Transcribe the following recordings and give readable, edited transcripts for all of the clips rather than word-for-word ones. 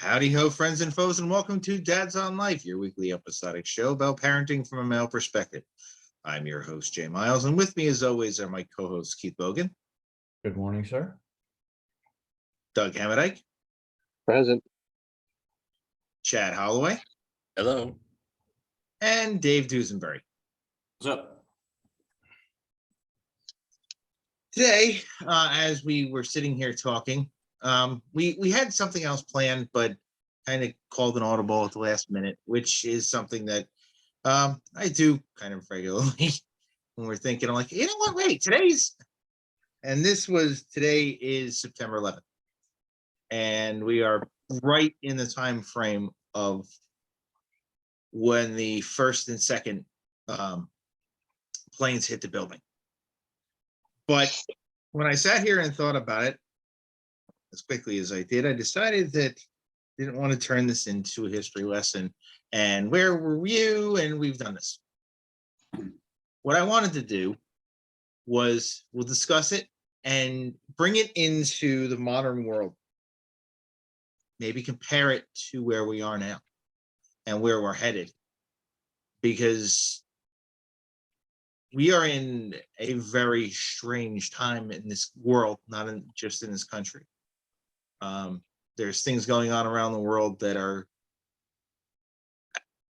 Howdy ho, friends and foes, and welcome to Dads on Life, your weekly episodic show about parenting from a male perspective. I'm your host, Jay Miles, and with me, as always, are my co-hosts, Keith Bogan. Good morning, sir. Doug Hamadike. Present. Chad Holloway. Hello. And Dave Dusenberry. What's up? Today, as we were sitting here talking, we had something else planned, but kind of called an audible at the last minute, which is something that I do kind of regularly when we're thinking. I'm like, you know what? Wait, today is September 11th, and we are right in the time frame of when the first and second planes hit the building. But when I sat here and thought about it as quickly as I did, I decided that I didn't want to turn this into a history lesson. And where were you? And we've done this. What I wanted to do was we'll discuss it and bring it into the modern world. Maybe compare it to where we are now and where we're headed. Because we are in a very strange time in this world, not just in this country. There's things going on around the world that are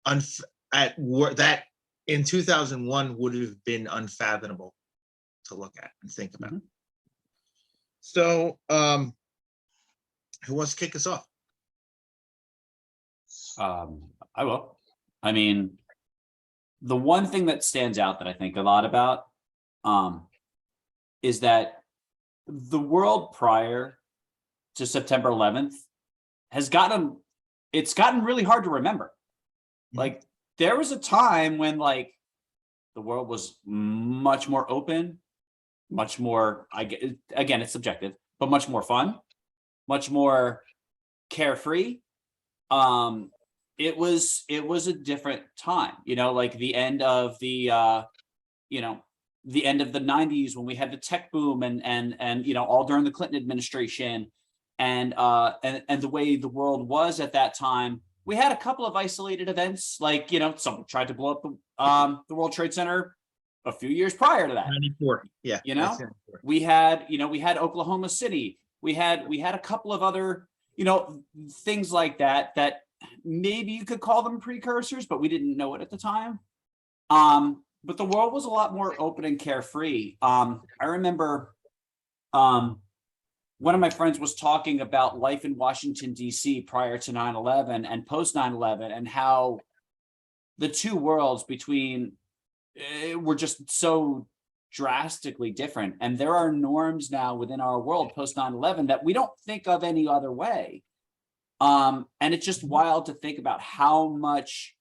that in 2001 would have been unfathomable to look at and think about. Mm-hmm. So, who wants to kick us off? I will. I mean, the one thing that stands out that I think a lot about is that the world prior to September 11th has gotten really hard to remember. Like, there was a time when the world was much more open, much more, again, it's subjective, but much more fun, much more carefree. It was a different time, like the end of the end of the 90s when we had the tech boom and all during the Clinton administration and the way the world was at that time. We had a couple of isolated events, like, someone tried to blow up the World Trade Center a few years prior to that. 94. Yeah. We had Oklahoma City. We had a couple of other, things like that maybe you could call them precursors, but we didn't know it at the time. But the world was a lot more open and carefree. I remember one of my friends was talking about life in Washington, D.C. prior to 9/11 and post 9/11 and how the two worlds were just so drastically different. And there are norms now within our world post 9/11 that we don't think of any other way. And it's just wild to think about how much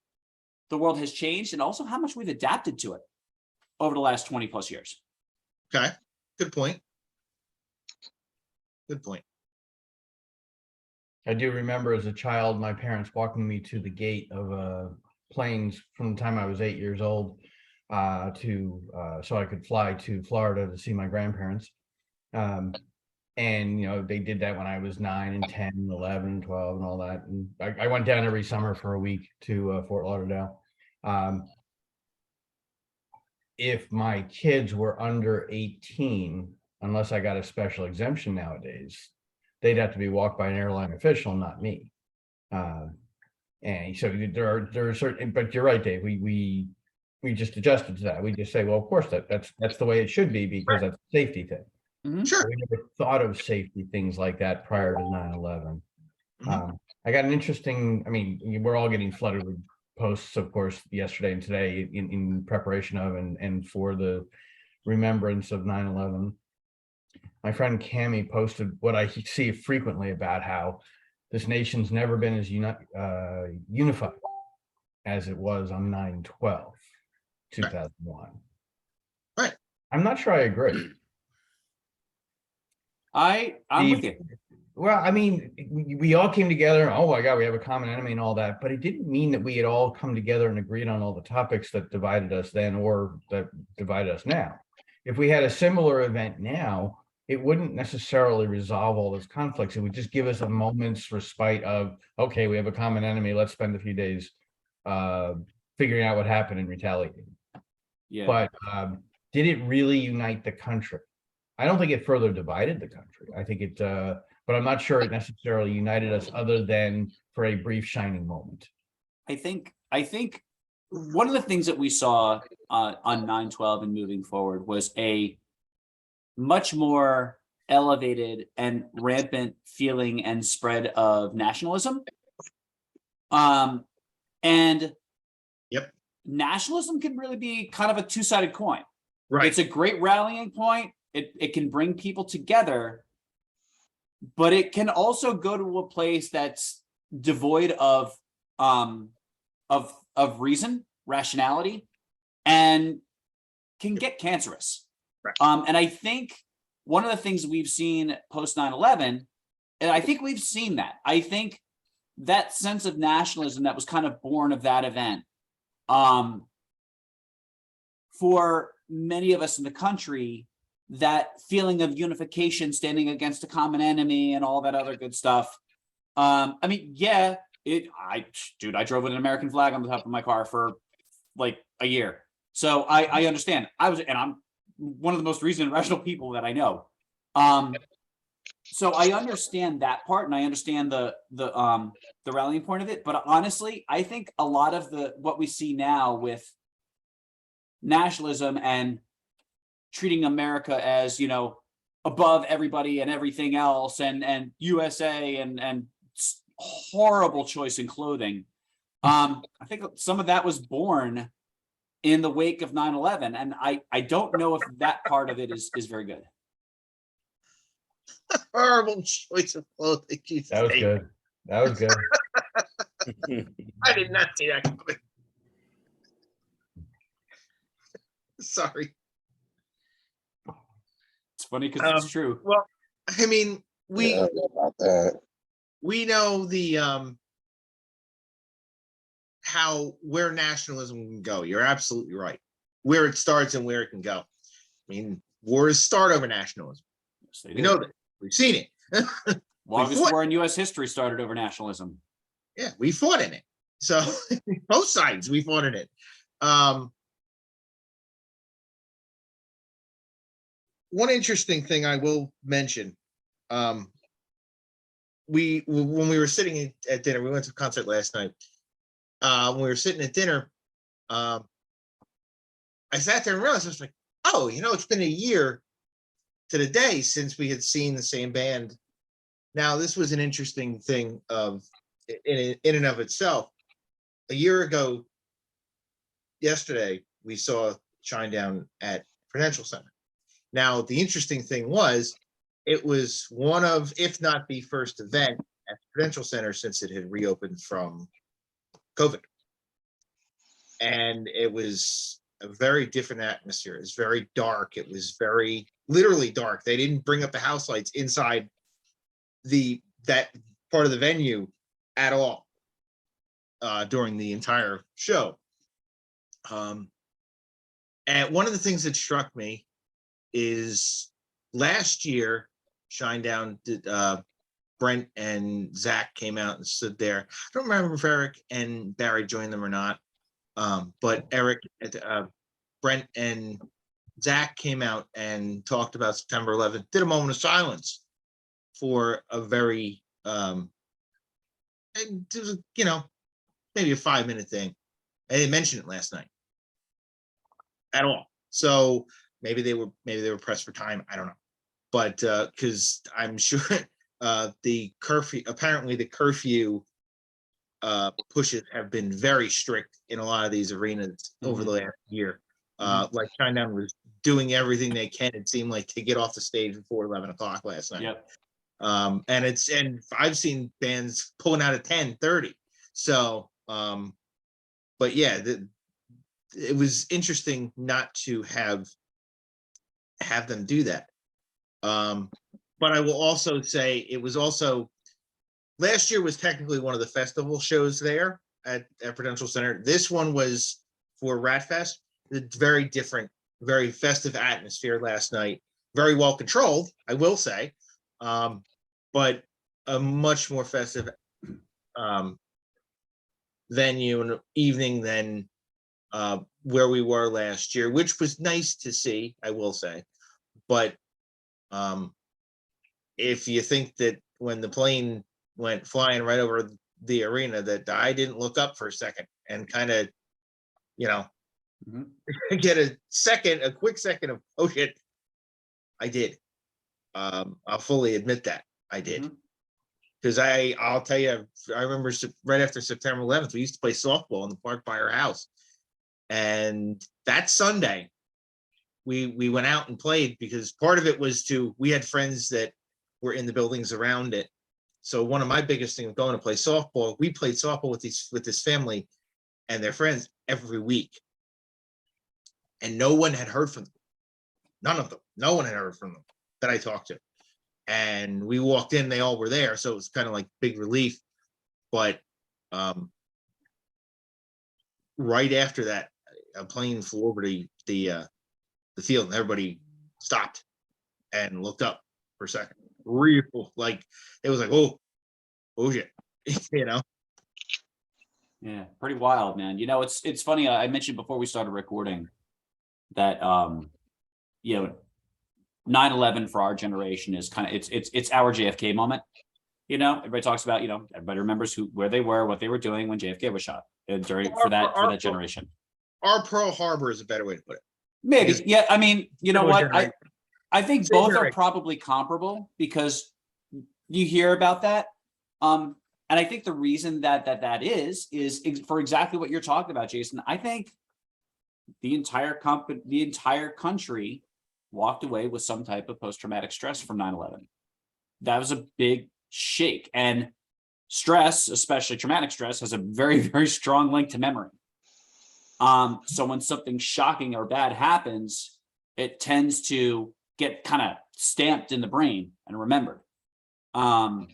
the world has changed and also how much we've adapted to it over the last 20 plus years. Okay. Good point. Good point. I do remember as a child, my parents walking me to the gate of planes from the time I was 8 years old so I could fly to Florida to see my grandparents. And, they did that when I was 9 and 10, and 11, and 12 and all that. And I went down every summer for a week to Fort Lauderdale. If my kids were under 18, unless I got a special exemption nowadays, they'd have to be walked by an airline official, not me. And so there are certain, but you're right, Dave, we just adjusted to that. We just say, well, of course, that's the way it should be because that's a safety thing. Mm-hmm. Sure. We never thought of safety things like that prior to 9/11. I got an interesting, we're all getting flooded with posts, of course, yesterday and today in preparation of and for the remembrance of 9/11. My friend Cammie posted what I see frequently about how this nation's never been as unified as it was on 9/12/2001. Right. I'm not sure I agree. I'm with you. Well, we all came together. Oh my God, we have a common enemy and all that, but it didn't mean that we had all come together and agreed on all the topics that divided us then or that divide us now. If we had a similar event now, it wouldn't necessarily resolve all those conflicts. It would just give us a moment's respite of, okay, we have a common enemy. Let's spend a few days figuring out what happened and retaliating. Yeah. But did it really unite the country? I don't think it further divided the country. I think it, but I'm not sure it necessarily united us other than for a brief shining moment. I think one of the things that we saw on 9/12 and moving forward was a much more elevated and rampant feeling and spread of nationalism. And Yep. nationalism can really be kind of a two-sided coin. Right. It's a great rallying point. It can bring people together, but it can also go to a place that's devoid of reason, rationality, and can get cancerous. Right. And I think one of the things we've seen post 9/11, and I think we've seen that. I think that sense of nationalism that was kind of born of that event, for many of us in the country, that feeling of unification, standing against a common enemy, and all that other good stuff. I mean, yeah, I drove with an American flag on the top of my car for like a year, so I understand. I'm one of the most reasoned and rational people that I know. So I understand that part, and I understand the rallying point of it. But honestly, I think a lot of what we see now with nationalism and treating America as, above everybody and everything else, and USA and horrible choice in clothing. I think some of that was born in the wake of 9/11, and I don't know if that part of it is very good. Horrible choice of clothing. Jesus. That was good. That was good. I did not see that coming. Sorry. It's funny because it's true. Well, I mean, we about that. we know the where nationalism can go. You're absolutely right. Where it starts and where it can go. I mean, wars start over nationalism. Yes, they We do. know that. We've seen it. Longest fought- war in U.S. history started over nationalism. Yeah, we fought in it. So both sides, we fought in it. One interesting thing I will mention, when we were sitting at dinner, we went to a concert last night. When we were sitting at dinner, I sat there and realized, I was like, oh, it's been a year to the day since we had seen the same band. Now, this was an interesting thing in and of itself. A year ago, yesterday, we saw Shinedown at Prudential Center. Now, the interesting thing was, it was one of, if not the first event at Prudential Center since it had reopened from COVID. And it was a very different atmosphere. It was very dark. It was very literally dark. They didn't bring up the house lights inside that part of the venue at all during the entire show. And one of the things that struck me is last year, Shinedown did, Brent and Zach came out and stood there. I don't remember if Eric and Barry joined them or not, but Brent and Zach came out and talked about September 11th, did a moment of silence for a very, and it was, maybe a 5-minute thing. I didn't mention it last night at all. So maybe they were pressed for time. I don't know, but because I'm sure the curfew pushes have been very strict in a lot of these arenas over the last year. Like Shinedown was doing everything they can, it seemed like, to get off the stage before 11 o'clock last night. Yep. And I've seen bands pulling out at 10:30. So, but yeah, it was interesting not to have them do that. But I will also say it was also, last year was technically one of the festival shows there at Prudential Center. This one was for Rat Fest. It's very different, very festive atmosphere last night. very well controlled, I will say, but a much more festive venue and evening than where we were last year, which was nice to see, I will say. But if you think that when the plane went flying right over the arena, that I didn't look up for a second and kind of, you know, get a quick second of, oh shit, I did. I'll fully admit that I did. Because I'll tell you, I remember right after September 11th, we used to play softball in the park by our house. And that Sunday, we went out and played, because part of it was we had friends that were in the buildings around it. So one of my biggest things going to play softball, we played softball with this family and their friends every week. And no one had heard from them. None of them. No one had heard from them that I talked to. And we walked in, they all were there. So it was kind of like big relief. But right after that, a plane flew over the field, and everybody stopped and looked up for a second. Real, like, it was like, oh shit, you know? Yeah, pretty wild, man. You know, it's funny. I mentioned before we started recording that, you know, 9/11 for our generation is kind of, it's our JFK moment. You know, everybody talks about, you know, everybody remembers where they were, what they were doing when JFK was shot for that generation. Our Pearl Harbor is a better way to put it. Maybe. Yeah. I mean, you know what? Generation. I think both are probably comparable, because you hear about that. And I think the reason that is for exactly what you're talking about, Jason. I think the entire country walked away with some type of post-traumatic stress from 9/11. That was a big shake, and stress, especially traumatic stress, has a very, very strong link to memory. So when something shocking or bad happens, it tends to get kind of stamped in the brain and remembered. And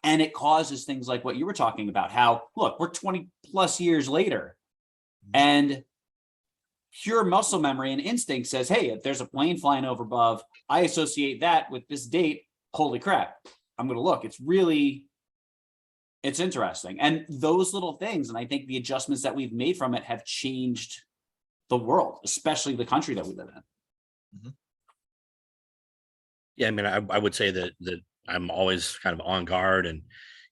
it causes things like what you were talking about, how, look, we're 20 plus years later, and pure muscle memory and instinct says, hey, if there's a plane flying over above, I associate that with this date. Holy crap, I'm going to look. It's interesting. And those little things, and I think the adjustments that we've made from it have changed the world, especially the country that we live in. Yeah, I mean, I would say that I'm always kind of on guard, and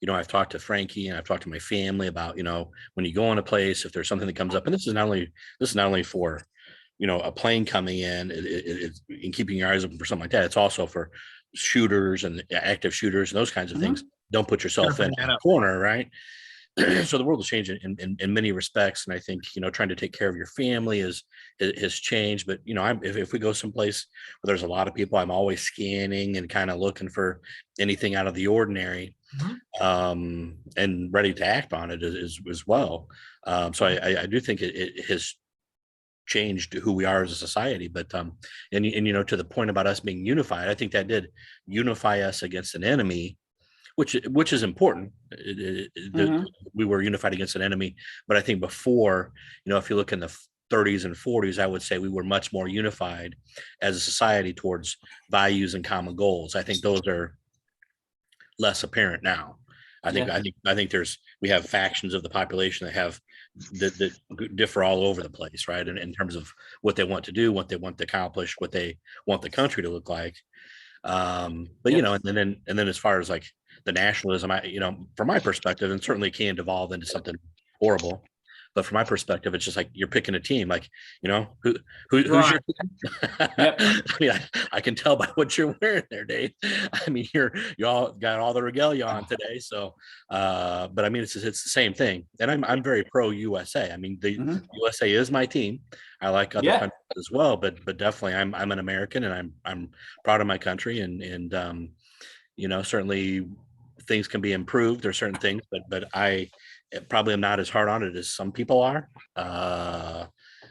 you know, I've talked to Frankie and I've talked to my family about, you know, when you go in a place, if there's something that comes up, and this is not only for, you know, a plane coming in, it's in keeping your eyes open for something like that. It's also for shooters and active shooters and those kinds of things. Don't put yourself in a corner, right? So the world has changed in many respects, and I think, you know, trying to take care of your family has changed. But you know, if we go someplace where there's a lot of people, I'm always scanning and kind of looking for anything out of the ordinary, and ready to act on it as well. So I do think it has changed who we are as a society. But and you know, to the point about us being unified, I think that did unify us against an enemy, which is important. We were unified against an enemy, but I think before, you know, if you look in the 30s and 40s, I would say we were much more unified as a society towards values and common goals. I think those are less apparent now. I think we have factions of the population that differ all over the place, right? And in terms of what they want to do, what they want to accomplish, what they want the country to look like. But you know, and then as far as like the nationalism, you know, from my perspective, and certainly can devolve into something horrible, but from my perspective, it's just like you're picking a team, like, you know, who's your I mean, I can tell by what you're wearing there, Dave. I mean, you all got all the regalia on today, so but I mean, it's the same thing, and I'm very pro USA. I mean, the USA is my team. I like other countries as well, but definitely I'm an American, and I'm proud of my country, and you know, certainly things can be improved. There's certain things, but I probably am not as hard on it as some people are,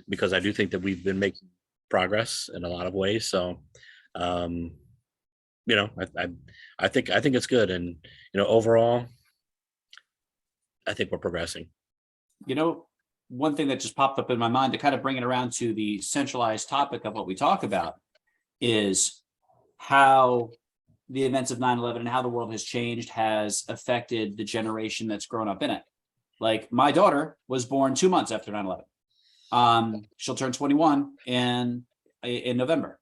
because I do think that we've been making progress in a lot of ways. So, you know, I think it's good, and you know, overall, I think we're progressing. You know, one thing that just popped up in my mind to kind of bring it around to the centralized topic of what we talk about is how the events of 9/11 and how the world has changed has affected the generation that's grown up in it. Like my daughter was born 2 months after 9/11. She'll turn 21 in November.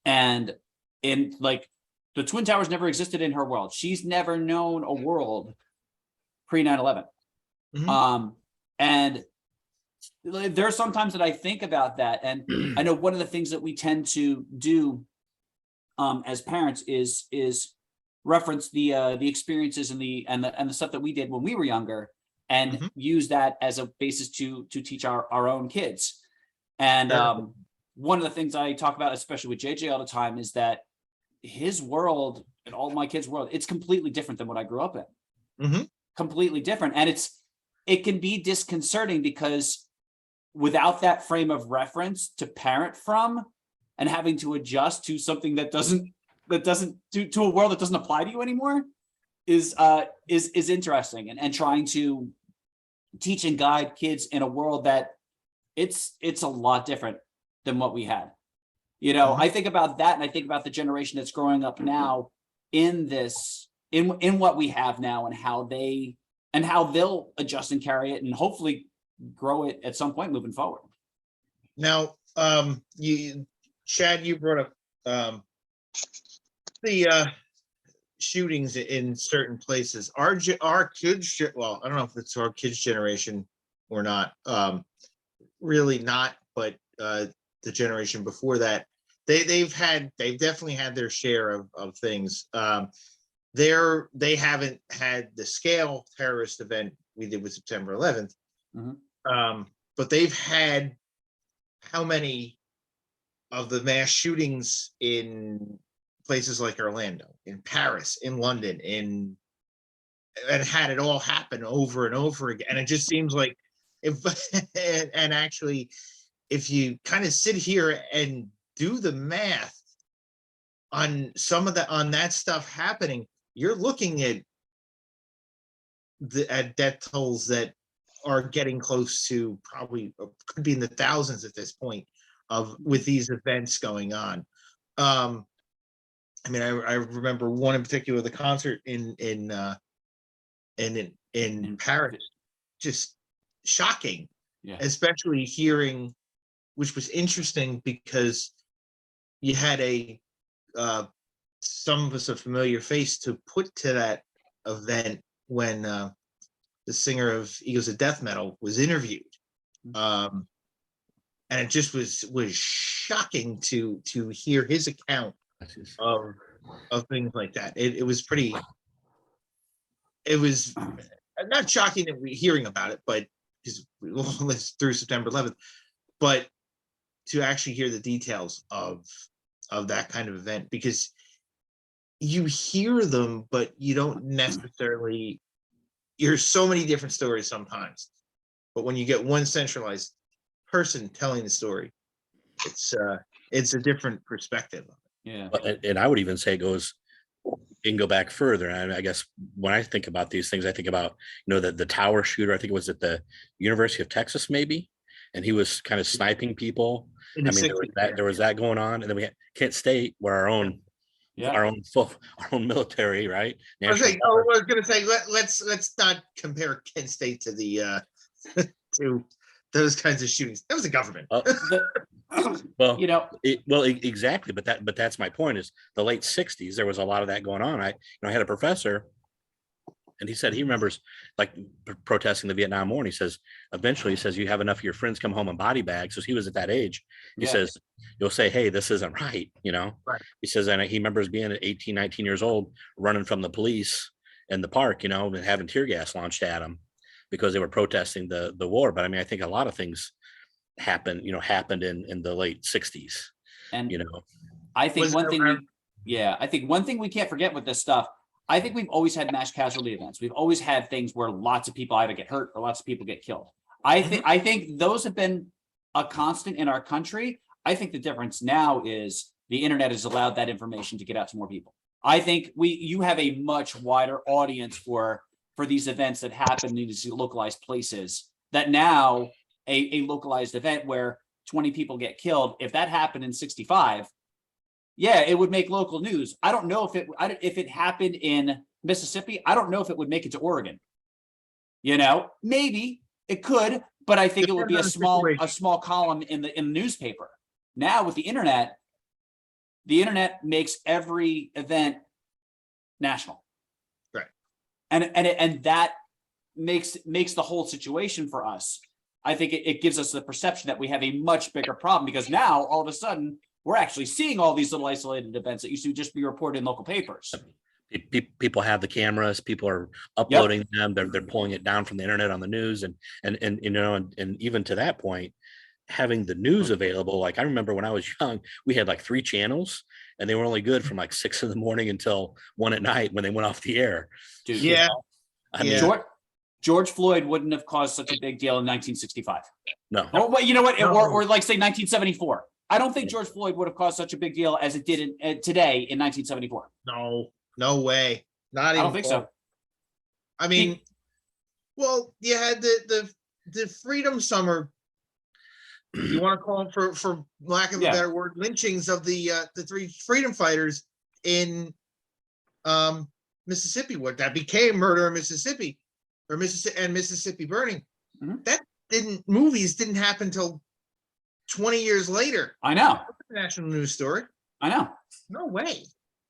And in like the Twin Towers never existed in her world. She's never known a world pre 9/11. And there are some times that I think about that. And I know one of the things that we tend to do as parents is reference the experiences and the stuff that we did when we were younger, and use that as a basis to teach our own kids. And one of the things I talk about, especially with JJ all the time, is that his world and all my kids' world, it's completely different than what I grew up in. Completely different. And it can be disconcerting because without that frame of reference to parent from, and having to adjust to something that doesn't to a world that doesn't apply to you anymore is interesting, and trying to teach and guide kids in a world that it's a lot different than what we had. You know, I think about that, and I think about the generation that's growing up now in this, in what we have now, and how they'll adjust and carry it, and hopefully grow it at some point moving forward. Now, Chad, you brought up the shootings in certain places. Our kids, well, I don't know if it's our kids' generation or not. Really not, but the generation before that, they've definitely had their share of things. They haven't had the scale terrorist event we did with September 11th, but they've had how many of the mass shootings in places like Orlando, in Paris, in London, and had it all happen over and over again. And it just seems like and actually, if you kind of sit here and do the math on on that stuff happening, you're looking at death tolls that are getting close to probably could be in the thousands at this point with these events going on. I mean, I remember one in particular, the concert in Paris, just shocking, especially hearing, which was interesting because you had some of us a familiar face to put to that event when the singer of Eagles of Death Metal was interviewed. And it just was shocking to hear his account of things like that. It was pretty. It was not shocking that we're hearing about it, but because we all lived through September 11th, but to actually hear the details of that kind of event, because you hear them, but you don't necessarily. There's so many different stories sometimes, but when you get one centralized person telling the story, it's a different perspective. Yeah. And I would even say it can go back further. And I guess when I think about these things, I think about, the tower shooter. I think it was at the University of Texas, maybe, and he was kind of sniping people. I mean, there was that going on, and then we had Kent State, where our own military, right? I was going to say, let's not compare Kent State to the to those kinds of shootings. That was the government. Well, exactly. But that's my point. Is the late '60s, there was a lot of that going on. I had a professor, and he said he remembers like protesting the Vietnam War. And he says eventually, you have enough of your friends come home in body bags. So he was at that age. He says you'll say, "Hey, this isn't right." Right. He says, and he remembers being 18, 19 years old, running from the police in the park, and having tear gas launched at him because they were protesting the war. But I mean, I think a lot of things happened in the late '60s. And I think I think one thing we can't forget with this stuff, I think we've always had mass casualty events. We've always had things where lots of people either get hurt or lots of people get killed. I think those have been a constant in our country. I think the difference now is the internet has allowed that information to get out to more people. I think you have a much wider audience for these events that happen in these localized places, that now a localized event where 20 people get killed, if that happened in '65, yeah, it would make local news. I don't know if it happened in Mississippi. I don't know if it would make it to Oregon. You know, maybe it could, but I think it would be Depends a on the small column in the newspaper. Now with the internet makes every event national. Right. And that makes the whole situation for us. I think it gives us the perception that we have a much bigger problem, because now all of a sudden we're actually seeing all these little isolated events that used to just be reported in local papers. People have the cameras, people are uploading them, they're pulling it down from the internet on the news, and you know, and even to that point, having the news available. Like I remember when I was young, we had like 3 channels, and they were only good from like 6 in the morning until 1 at night when they went off the air. Dude, Yeah. I mean, Yeah. George Floyd wouldn't have caused such a big deal in 1965. no, Oh, well, you know what? No. Or like say 1974. I don't think George Floyd would have caused such a big deal as it did today in 1974. No way. Not I even. don't think so. I mean, well, you had the Freedom Summer. You want to call them, for lack of a Yeah. better word, lynchings of the 3 freedom fighters in Mississippi. What that became Murder in Mississippi, or Mississippi Burning. Mhm. That movies didn't happen until 20 years later. I know. National news story. I know. No way.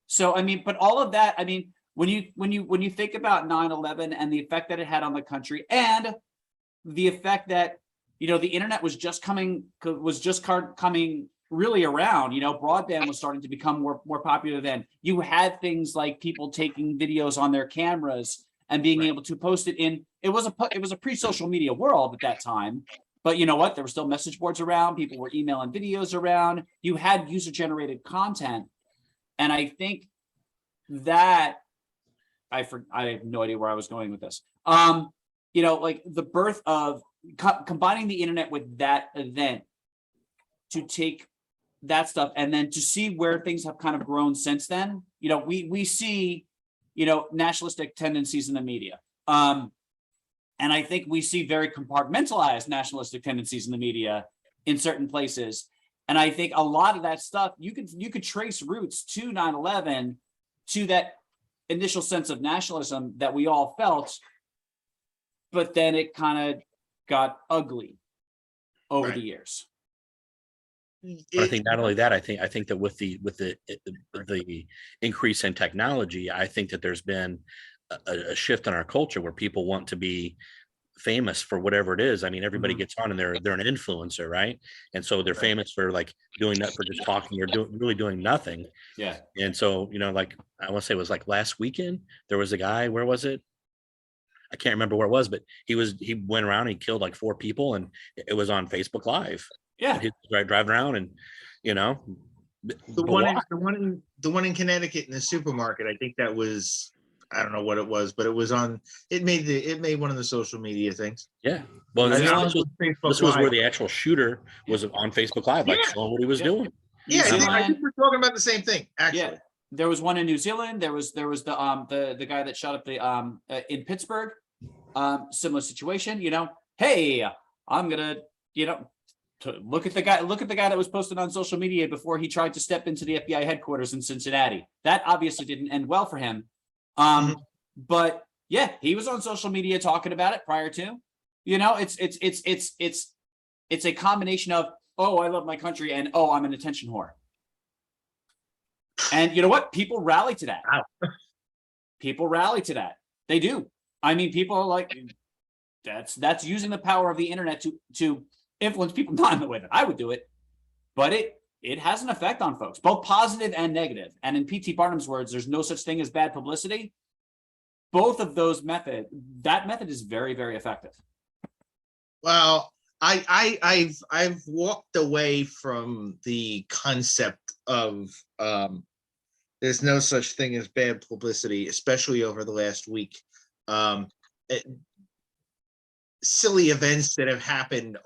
So, I mean, but all of that, I mean, when you think about 9/11 and the effect that it had on the country, and the effect that, you know, the internet was just coming really around, you know, broadband was starting to become more popular then. You had things like people taking videos on their cameras and being able to post it in, it was a pre-social media world at that time. But you know what? There were still message boards around. People were emailing videos around. You had user-generated content. And I think that I have no idea where I was going with this. You know, like the birth of combining the internet with that event, to take that stuff and then to see where things have kind of grown since then. You know, we see, you know, nationalistic tendencies in the media. And I think we see very compartmentalized nationalistic tendencies in the media in certain places. And I think a lot of that stuff, you could trace roots to 9/11, to that initial sense of nationalism that we all felt, but then it kind of got ugly over Right. the years. but I think not only that, I think that with the increase in technology, I think that there's been a shift in our culture where people want to be famous for whatever it is. I mean, everybody gets on and they're an influencer, right? And so they're famous for like doing that, for just talking or really doing nothing. Yeah. And so, you know, like I want to say it was like last weekend, there was a guy, where was it? I can't remember where it was, but he went around and he killed like 4 people, and it was on Facebook Live. Yeah. He's driving around, and you know, The but one why? the one in Connecticut in the supermarket. I think that was, I don't know what it was, but it was on. It made one of the social media things. Yeah. Well, I this, know this it was, Facebook this was where Live. the actual shooter was on Facebook Live, like Yeah. showing what he was Yeah. doing. Yeah, New I Zealand- think we're talking about the same thing. Actually, Yeah, there was one in New Zealand. There was the guy that shot up the in Pittsburgh. Similar situation. You know, hey, I'm gonna, you know, look at the guy that was posted on social media before he tried to step into the FBI headquarters in Cincinnati. That obviously didn't end well for him. But yeah, he was on social media talking about it prior to. You know, it's a combination of, oh, I love my country, and oh, I'm an attention whore. And you know what? People rally to that. Wow. People rally to that. They do. I mean, people are like, that's using the power of the internet to influence people, not in the way that I would do it, but it has an effect on folks, both positive and negative. And in P.T. Barnum's words, there's no such thing as bad publicity. Both of those that method is very, very effective. well, I've walked away from the concept of there's no such thing as bad publicity, especially over the last week. Silly events that have happened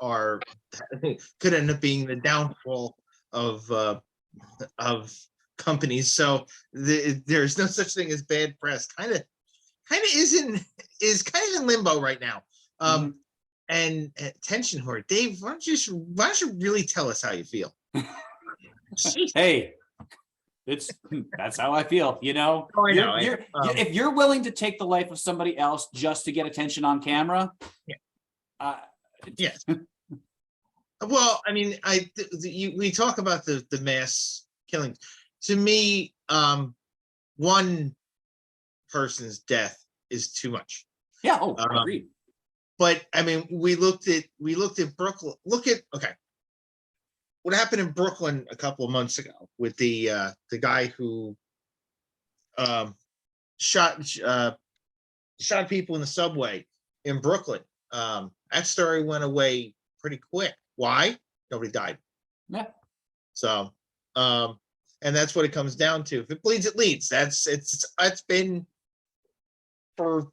could end up being the downfall of companies. So there's no such thing as bad press. Kind of is kind of in limbo right now. And attention whore, Dave, why don't you really tell us how you feel? Jeez. Hey, It's that's how I feel, you know. Oh, I You're- know, you're- if you're willing to take the life of somebody else just to get attention on camera, Yeah. uh, Yes. Well, I mean, we talk about the mass killing. To me, one person's death is too much. yeah, oh, Um, agreed. But I mean, we looked at Brooklyn. Okay, what happened in Brooklyn a couple of months ago with the guy who shot people in the subway in Brooklyn. That story went away pretty quick. Why? Nobody died. Yeah. So, and that's what it comes down to. If it bleeds, it leads. It's been for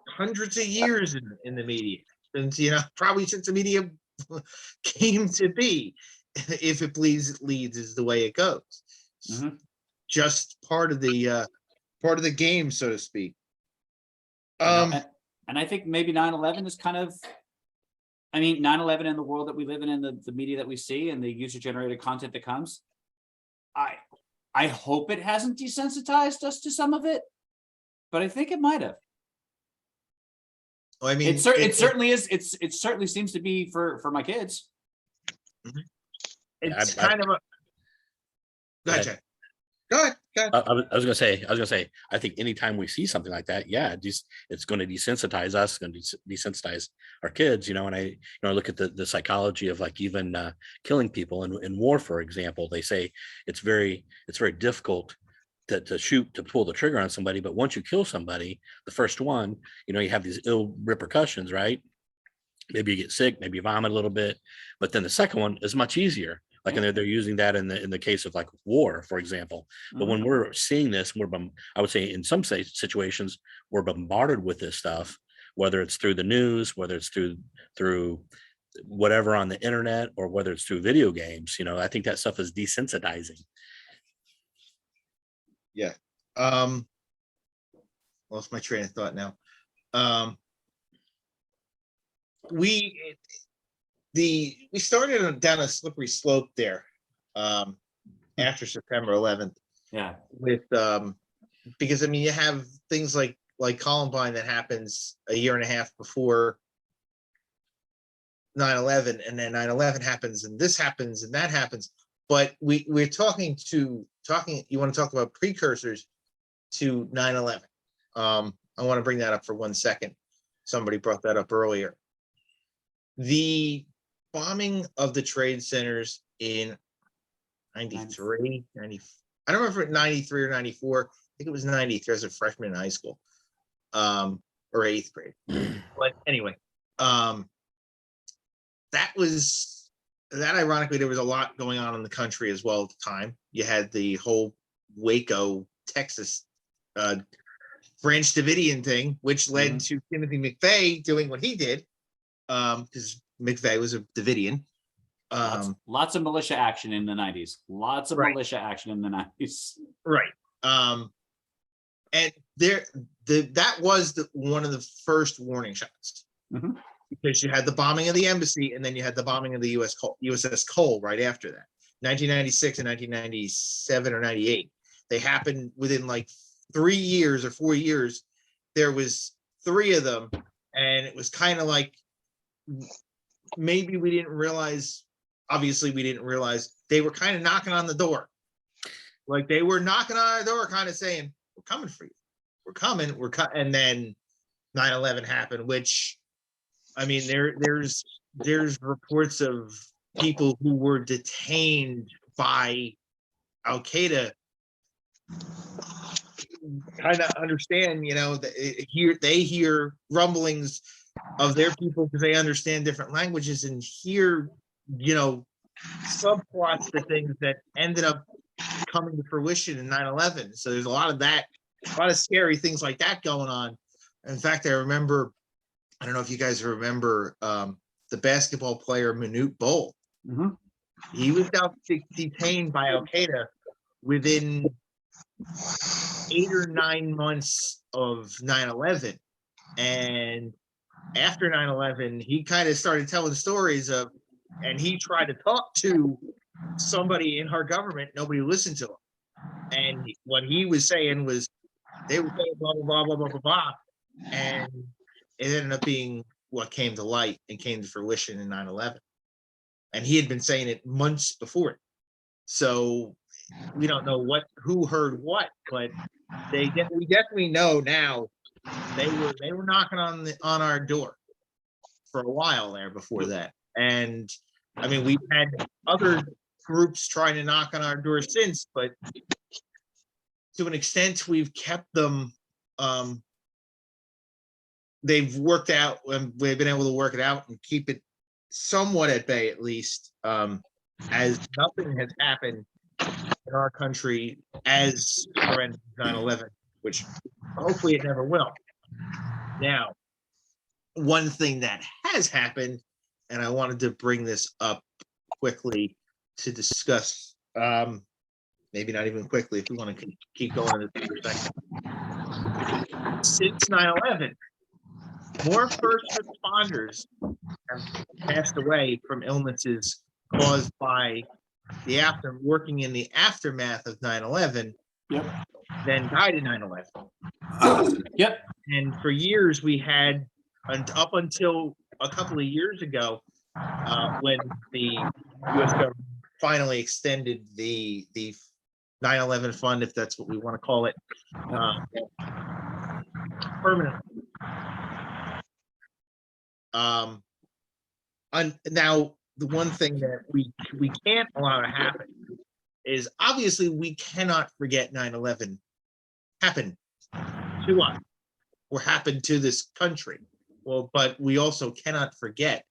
hundreds of years in the media, since probably since the media came to be. If it bleeds, it leads is the way it goes. Mhm. Just part of the game, so to speak. You know, and I think maybe 9/11 is kind of, I mean, 9/11 in the world that we live in and the media that we see and the user generated content that comes. I hope it hasn't desensitized us to some of it, but I think it might have. I mean, It certainly is. It certainly seems to be for my kids. it's I- kind of a. Go ahead, Jack. Go ahead. I was gonna say, I think anytime we see something like that, yeah, it's going to desensitize us, it's going to desensitize our kids, and I look at the psychology of like even killing people in war, for example. They say it's very difficult to pull the trigger on somebody, but once you kill somebody, the first one, you have these ill repercussions, right? Maybe you get sick, maybe you vomit a little bit, but then the second one is much easier. Like, and they're using that in the case of like war, for example. But when we're seeing this, I would say in some situations, we're bombarded with this stuff, whether it's through the news, whether it's through whatever on the internet, or whether it's through video games. I think that stuff is desensitizing. Yeah. Lost my train of thought now. We started down a slippery slope there after September 11th. Yeah. With because I mean, you have things like Columbine that happens a year and a half before 9/11, and then 9/11 happens, and this happens, and that happens. But we're talking. You want to talk about precursors to 9/11? I want to bring that up for 1 second. Somebody brought that up earlier. The bombing of the trade centers in 93, 90, I don't remember if it 93 or 94. I think it was 93 as a freshman in high school, or 8th grade. But anyway, that ironically, there was a lot going on in the country as well at the time. You had the whole Waco, Texas, Branch Davidian thing, which led to Timothy McVeigh doing what he did, because McVeigh was a Davidian. Lots of militia action in the 90s. Lots of militia action in the 90s. Right. And that was one of the first warning shots. Because you had the bombing of the embassy, and then you had the bombing of the USS Cole right after that. 1996 and 1997 or 98. They happened within like 3 years or 4 years. There was 3 of them, and it was kind of like, maybe we didn't realize. Obviously, we didn't realize they were kind of knocking on the door. Like, they were knocking on our door, kind of saying, "We're coming for you. We're coming. And then 9/11 happened, which, I mean, there's reports of people who were detained by Al Qaeda. Kind of understand, they hear rumblings of their people because they understand different languages, and hear, subplots for things that ended up coming to fruition in 9/11. So there's a lot of scary things like that going on. In fact, I remember, I don't know if you guys remember, the basketball player Manute Bol. He was detained by Al Qaeda within 8 or 9 months of 9/11. And after 9/11, he kind of started telling stories and he tried to talk to somebody in our government. Nobody listened to him. And what he was saying was they were saying blah, blah, blah, blah, blah, blah, blah. And it ended up being what came to light and came to fruition in 9/11. And he had been saying it months before it. So we don't know who heard what, but we definitely know now they were knocking on our door for a while there before that. And I mean, we've had other groups trying to knock on our door since, but to an extent we've kept them, they've worked out, and we've been able to work it out and keep it somewhat at bay, at least, as nothing has happened in our country as horrendous as 9/11, which hopefully it never will. Now, one thing that has happened, and I wanted to bring this up quickly to discuss, maybe not even quickly, if we want to keep going in this for a second. Since 9/11, more first responders have passed away from illnesses caused by working in the aftermath of 9/11 Yep. than died in 9/11. Yep. And for years we had, up until a couple of years ago, when the U.S. government finally extended the 9/11 fund, if that's what we want to call it, permanently. Now, the one thing that we can't allow to happen is, obviously we cannot forget 9/11 happened to us or happened to this country. Well, but we also cannot forget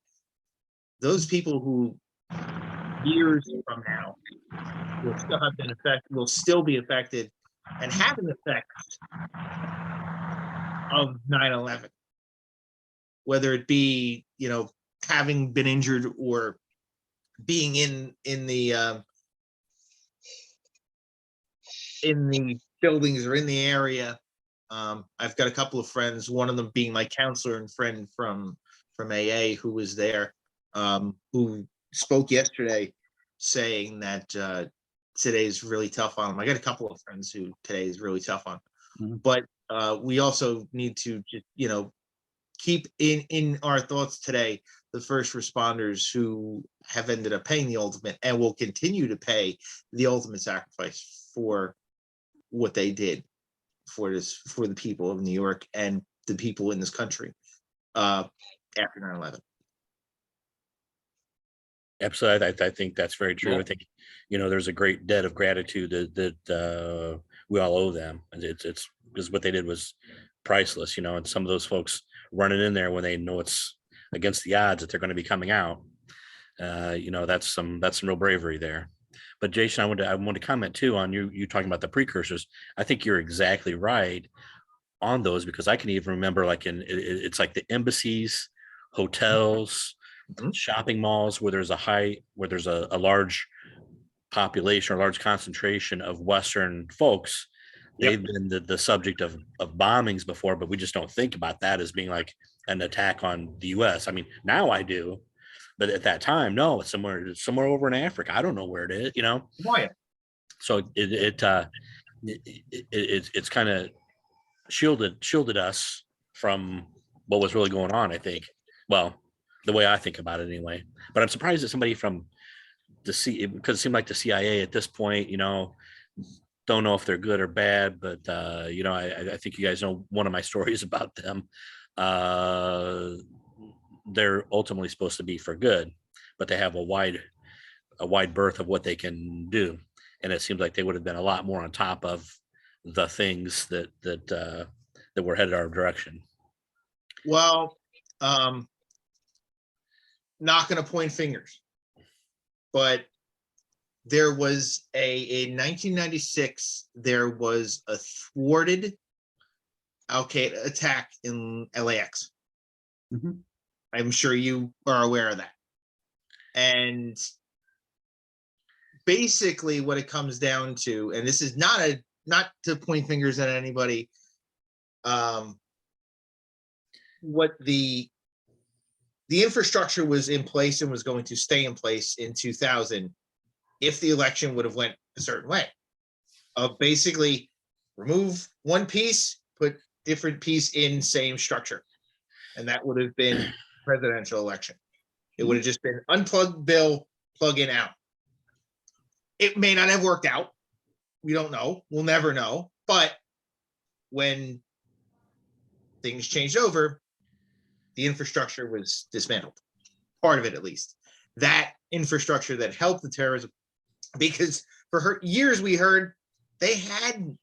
those people who years from now will still be affected and have an effect of 9/11, whether it be, having been injured or being in the buildings or in the area. I've got a couple of friends, one of them being my counselor and friend from AA, who was there, who spoke yesterday saying that today is really tough on them. I got a couple of friends who today is really tough on. Mhm. But we also need to just, keep in our thoughts today the first responders who have ended up paying the ultimate and will continue to pay the ultimate sacrifice for what they did for the people of New York and the people in this country after 9/11. Absolutely. I think that's very true. Yeah. I think, there's a great debt of gratitude that we all owe them. And it's because what they did was priceless, and some of those folks running in there when they know it's against the odds that they're going to be coming out, that's some real bravery there. But Jason, I want to comment too on you talking about the precursors. I think you're exactly right on those, because I can even remember, like it's like the embassies, hotels, Mhm. shopping malls where there's a large population or large concentration of Western folks. Yep. They've been the subject of bombings before, but we just don't think about that as being like an attack on the US. I mean, now I do, but at that time, no, it's somewhere over in Africa. I don't know where it is, Why? So it's kind of shielded us from what was really going on, I think. Well, the way I think about it anyway. But I'm surprised that somebody from because it seemed like the CIA at this point, don't know if they're good or bad, but I think you guys know one of my stories about them. They're ultimately supposed to be for good, but they have a wide berth of what they can do, and it seems like they would have been a lot more on top of the things that were headed our direction. Well, not going to point fingers, but there was in 1996, there was a thwarted Al-Qaeda attack in LAX. Mhm. I'm sure you are aware of that. And basically what it comes down to, and this is not to point fingers at anybody, what the infrastructure was in place and was going to stay in place in 2000 if the election would have went a certain way. of basically remove one piece, put different piece in same structure. And that would have been presidential election. It would have just been unplug bill, plug in out. It may not have worked out. We don't know. We'll never know. But when things changed over, the infrastructure was dismantled. Part of it, at least. That infrastructure that helped the terrorism, because for years we heard they had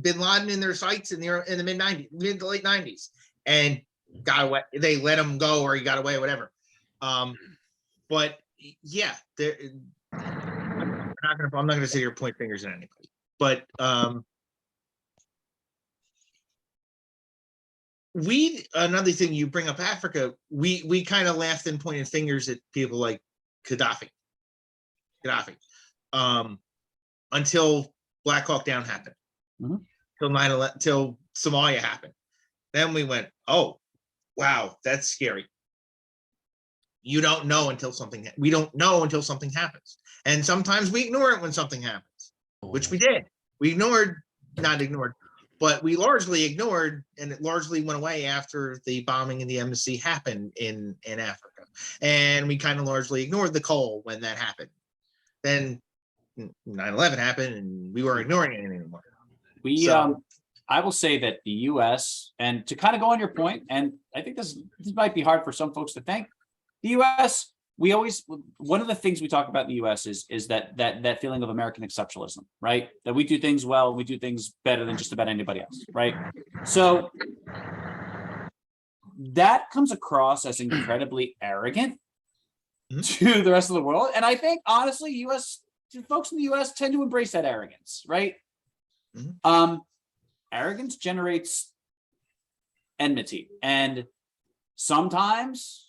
Bin Laden in their sights in the mid to late 90s, and got away. They let him go, or he got away, whatever. But yeah, I'm not gonna sit here and point fingers at anybody. But another thing you bring up, Africa, we kind of laughed and pointed fingers at people like Gaddafi, until Black Hawk Down happened, till 9/11, till Somalia happened. Then we went, oh, wow, that's scary. You don't know until something. We don't know until something happens, and sometimes we ignore it when something happens, which we did. We not ignored, but we largely ignored, and it largely went away after the bombing in the embassy happened in Africa, and we kind of largely ignored the coal when that happened. Then 9/11 happened, and we weren't ignoring it anymore. I will say that the U.S., and to kind of go on your point, and I think this might be hard for some folks to think, the U.S., one of the things we talk about in the U.S. is that feeling of American exceptionalism, right? That we do things well, we do things better than just about anybody else, right? So that comes across as incredibly arrogant to the rest of the world, and I think honestly, folks in the U.S. tend to embrace that arrogance, right? Arrogance generates enmity, and sometimes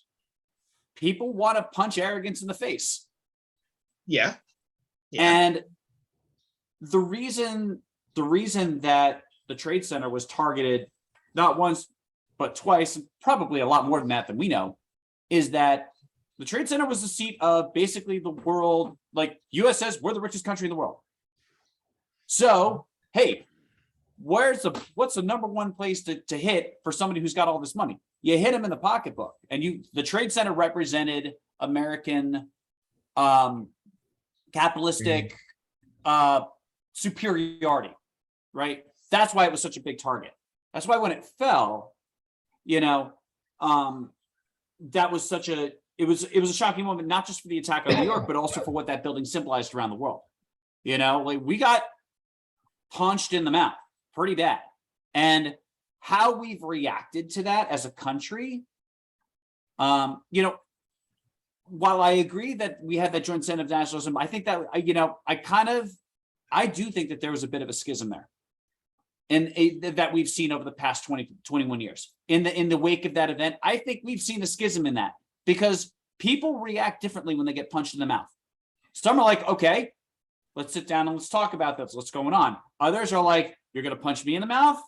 people want to punch arrogance in the face. Yeah. And the reason that the Trade Center was targeted not once but twice, and probably a lot more than we know, is that the Trade Center was the seat of basically the world. Like, US says we're the richest country in the world. So, hey, what's the number one place to hit for somebody who's got all this money? You hit them in the pocketbook. And the Trade Center represented American capitalistic superiority, right? That's why it was such a big target. That's why when it fell, that was it was a shocking moment, not just for the attack on New York, but also for what that building symbolized around the world. Like, we got punched in the mouth pretty bad. And how we've reacted to that as a country, while I agree that we had that joint sense of nationalism, I think that, I do think that there was a bit of a schism there. And that we've seen over the past 21 years. In the wake of that event, I think we've seen a schism in that, because people react differently when they get punched in the mouth. Some are like, okay, let's sit down and let's talk about this. What's going on? Others are like, you're going to punch me in the mouth?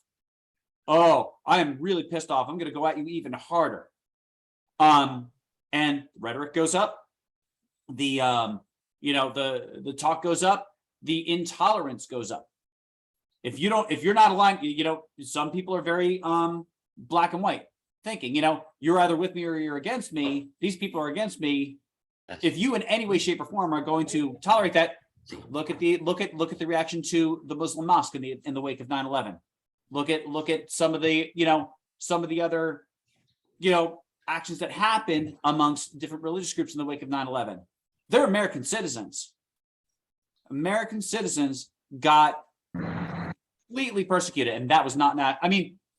Oh, I am really pissed off. I'm going to go at you even harder. And rhetoric goes up. The talk goes up. The intolerance goes up. If you're not aligned, some people are very black and white thinking, you're either with me or you're against me. These people are against me. If you in any way, shape, or form are going to tolerate that, look at the reaction to the Muslim mosque in the wake of 9/11. Look at some of the other actions that happened amongst different religious groups in the wake of 9/11. They're American citizens. American citizens got completely persecuted, and that was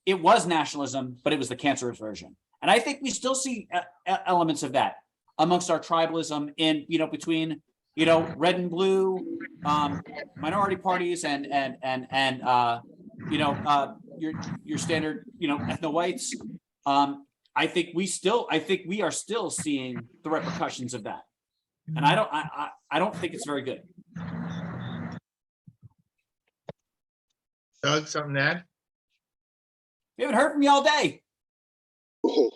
it was nationalism, but it was the cancerous version. And I think we still see elements of that amongst our tribalism in between red and blue minority parties and your standard ethno whites. I think we are still seeing the repercussions of that, and I don't think it's very good. Doug, something to add? We haven't heard from you all day. No,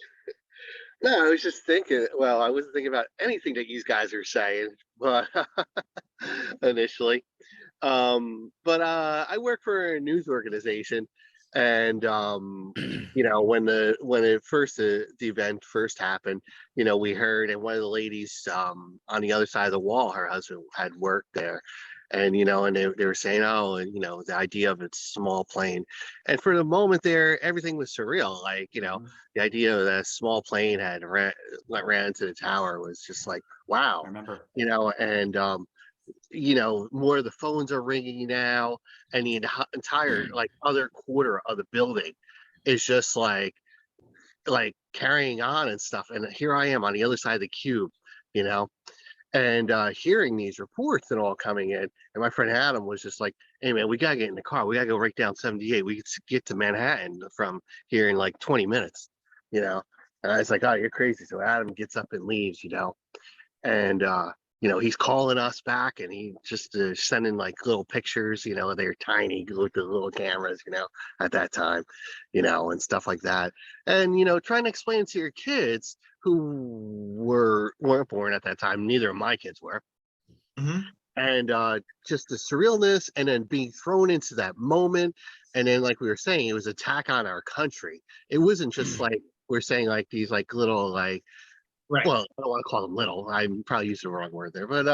I was just thinking. Well, I wasn't thinking about anything that you guys are saying, but initially, But I work for a news organization, and when it first the event first happened, we heard, and one of the ladies on the other side of the wall, her husband had worked there, and and they were saying, oh, and the idea of a small plane, and for the moment there, everything was surreal. Like the idea that a small plane had ran into the tower was just like wow. I remember. And more of the phones are ringing now, and the entire like other quarter of the building is just like carrying on and stuff. And here I am on the other side of the cube, you know, and hearing these reports and all coming in. And my friend Adam was just like, "Hey man, we gotta get in the car. We gotta go right down 78. We could get to Manhattan from here in like 20 minutes, you know." And I was like, "Oh, you're crazy." So Adam gets up and leaves, and he's calling us back, and he just sending like little pictures. They're tiny with the little cameras, at that time, and stuff like that. And trying to explain to your kids who weren't born at that time. Neither of my kids were. Mhm. And just the surrealness, and then being thrown into that moment, and then like we were saying, it was attack on our country. It wasn't just like we're saying like these like little like, Right. well, I don't want to call them little. I'm probably using the wrong word there, but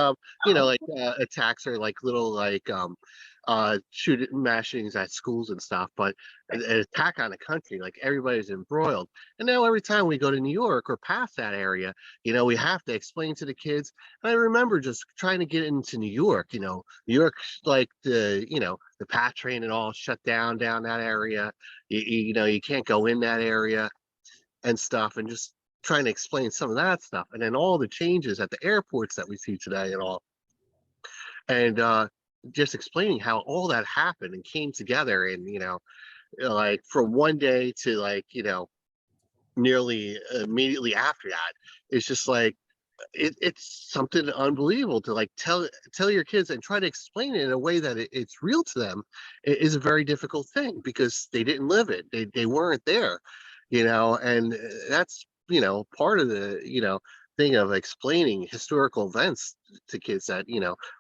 like attacks are like little like shooting mashings at schools and stuff. But an attack on a country, like everybody's embroiled. And now every time we go to New York or past that area, we have to explain to the kids. And I remember just trying to get into New York. New York's like the PATH train and all shut down that area. You can't go in that area and stuff, and just trying to explain some of that stuff, and then all the changes at the airports that we see today and all, and just explaining how all that happened and came together, and like from one day to like nearly immediately after that, it's just like it's something unbelievable to like tell your kids and try to explain it in a way that it's real to them. It is a very difficult thing because they didn't live it, they weren't there, and that's part of the thing of explaining historical events to kids that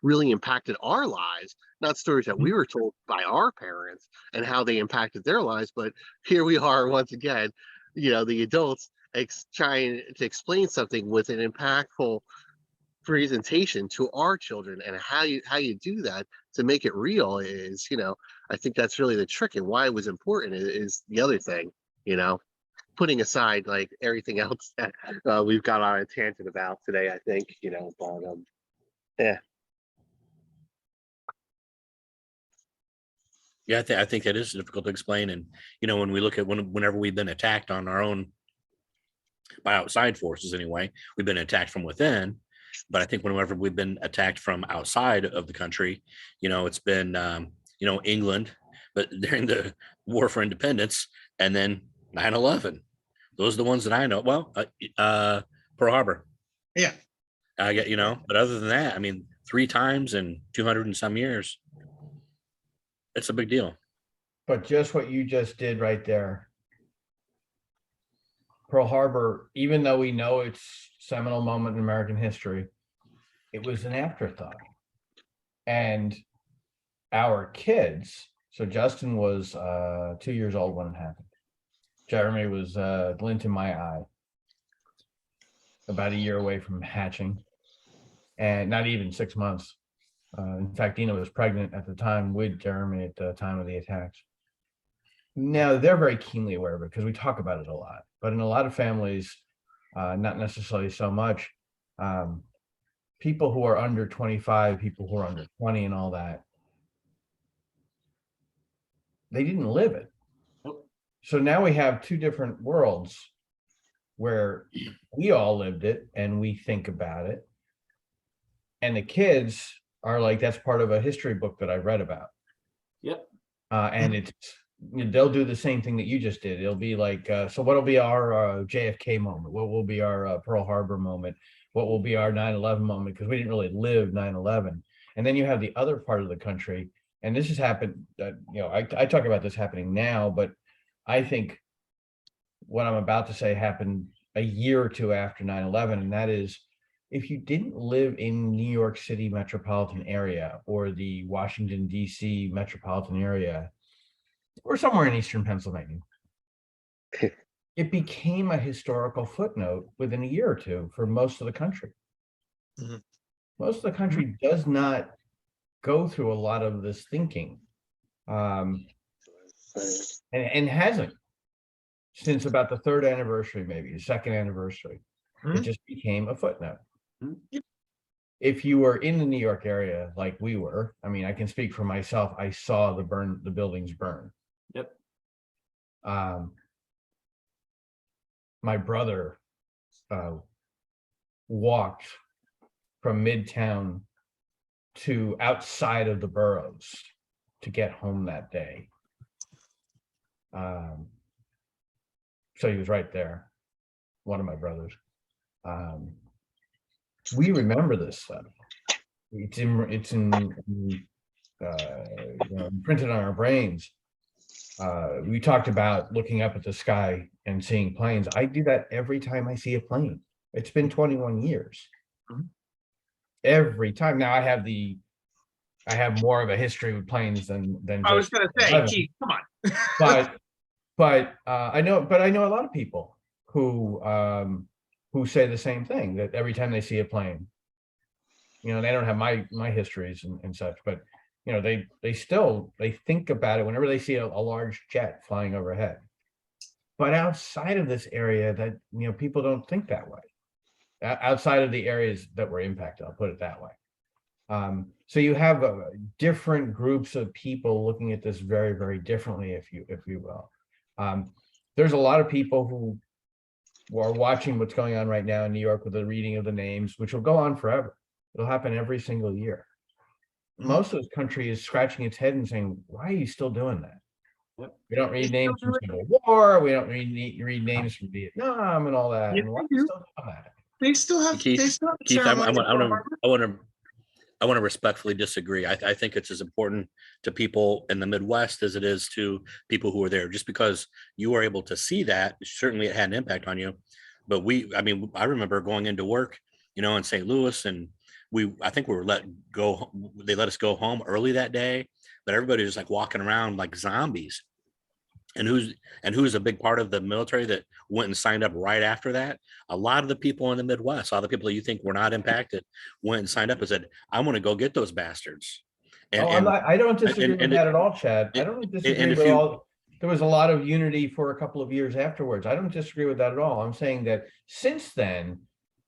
really impacted our lives, not stories that we were told by our parents and how they impacted their lives. But here we are once again, the adults trying to explain something with an impactful presentation to our children, and how you do that to make it real is I think that's really the trick, and why it was important is the other thing, putting aside like everything else that we've got on a tangent about today. I think but yeah. Yeah, I think that is difficult to explain. And when we look at whenever we've been attacked on our own by outside forces, anyway, we've been attacked from within. But I think whenever we've been attacked from outside of the country, it's been England, but during the War for Independence, and then 9/11. Those are the ones that I know. Well, Pearl Harbor. Yeah. I get, but other than that, I mean, 3 times in 200 and some years, it's a big deal. But just what you just did right there, Pearl Harbor, even though we know it's seminal moment in American history, it was an afterthought. And our kids, so Justin was 2 years old when it happened. Jeremy was glint in my eye, about a year away from hatching, and not even 6 months. In fact, Dina was pregnant at the time with Jeremy at the time of the attacks. Now, they're very keenly aware of it because we talk about it a lot, but in a lot of families, not necessarily so much. People who are under 25, people who are under 20 and all that, they didn't live it. So now we have 2 different worlds where we all lived it and we think about it. And the kids are like, that's part of a history book that I read about. Yep. And it's, they'll do the same thing that you just did. It'll be like, so what'll be our JFK moment? What will be our Pearl Harbor moment? What will be our 9/11 moment? Because we didn't really live 9/11. And then you have the other part of the country. And this has happened, I talk about this happening now, but I think what I'm about to say happened a year or 2 after 9/11, and that is if you didn't live in New York City metropolitan area or the Washington DC metropolitan area or somewhere in eastern Pennsylvania, it became a historical footnote within a year or two for most of the country. Mhm. Most of the country does not go through a lot of this thinking, and hasn't since about the third anniversary, maybe the second anniversary. It Mhm. just became a footnote. Mhm. If you were in the New York area like we were, I mean, I can speak for myself. I saw the buildings burn. Yep. My brother walked from Midtown to outside of the boroughs to get home that day. So he was right there, one of my brothers. We remember this stuff. It's imprinted on our brains. We talked about looking up at the sky and seeing planes. I do that every time I see a plane. It's been 21 years. Mhm. Every time. Now I have more of a history with planes than I was just gonna say, 11. Keith, come on. but I know a lot of people who say the same thing, that every time they see a plane, they don't have my histories and such, but they think about it whenever they see a large jet flying overhead. But outside of this area, that people don't think that way. Outside of the areas that were impacted, I'll put it that way. So you have different groups of people looking at this very, very differently, if you will. There's a lot of people who are watching what's going on right now in New York with the reading of the names, which will go on forever. It'll happen every single year. Most of the country is scratching its head and saying, "Why are you still doing that?" Yep. We don't read names from Civil War. We don't read names from Vietnam and all that. Yeah, And why are they you do. still doing that? They still have Keith, ceremonies. I want to respectfully disagree. I think it's as important to people in the Midwest as it is to people who are there. Just because you were able to see that, certainly it had an impact on you. But I remember going into work, in St. Louis, and I think we were they let us go home early that day, but everybody was like walking around like zombies. And who's a big part of the military that went and signed up right after that? A lot of the people in the Midwest, all the people that you think were not impacted, went and signed up and said, "I want to go get those bastards." I don't disagree with that at all, Chad. I and- don't and disagree if with you- all. There was a lot of unity for a couple of years afterwards. I don't disagree with that at all. I'm saying that since then,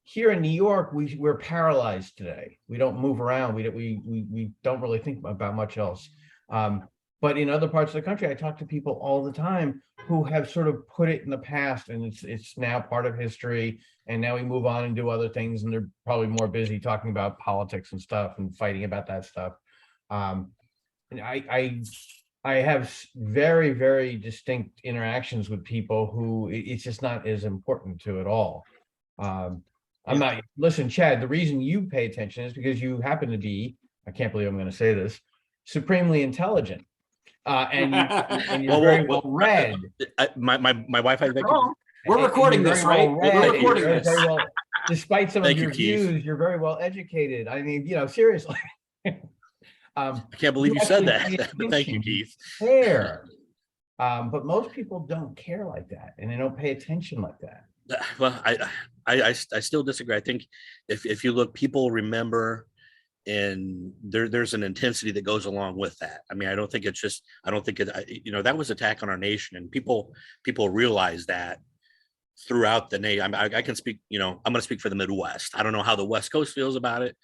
here in New York, we're paralyzed today. We don't move around. We don't really think about much else. But in other parts of the country, I talk to people all the time who have sort of put it in the past, and it's now part of history. And now we move on and do other things, and they're probably more busy talking about politics and stuff and fighting about that stuff. And I have very, very distinct interactions with people who it's just not as important to at all. Listen, Chad, the reason you pay attention is because you happen to be, I can't believe I'm going to say this, supremely intelligent. And you're very well read. My wife, I think, We're recording this, right? We're recording this. Despite some of Thank you, your Keith. views, you're very well educated. I mean, seriously. I can't believe you said that. Thank you, Keith. Care. But most people don't care like that, and they don't pay attention like that. Well, I still disagree. I think if you look, people remember, and there's an intensity that goes along with that. I mean, I don't think that was attack on our nation, and people realize that throughout the nation. I can speak, I'm going to speak for the Midwest. I don't know how the West Coast feels about it.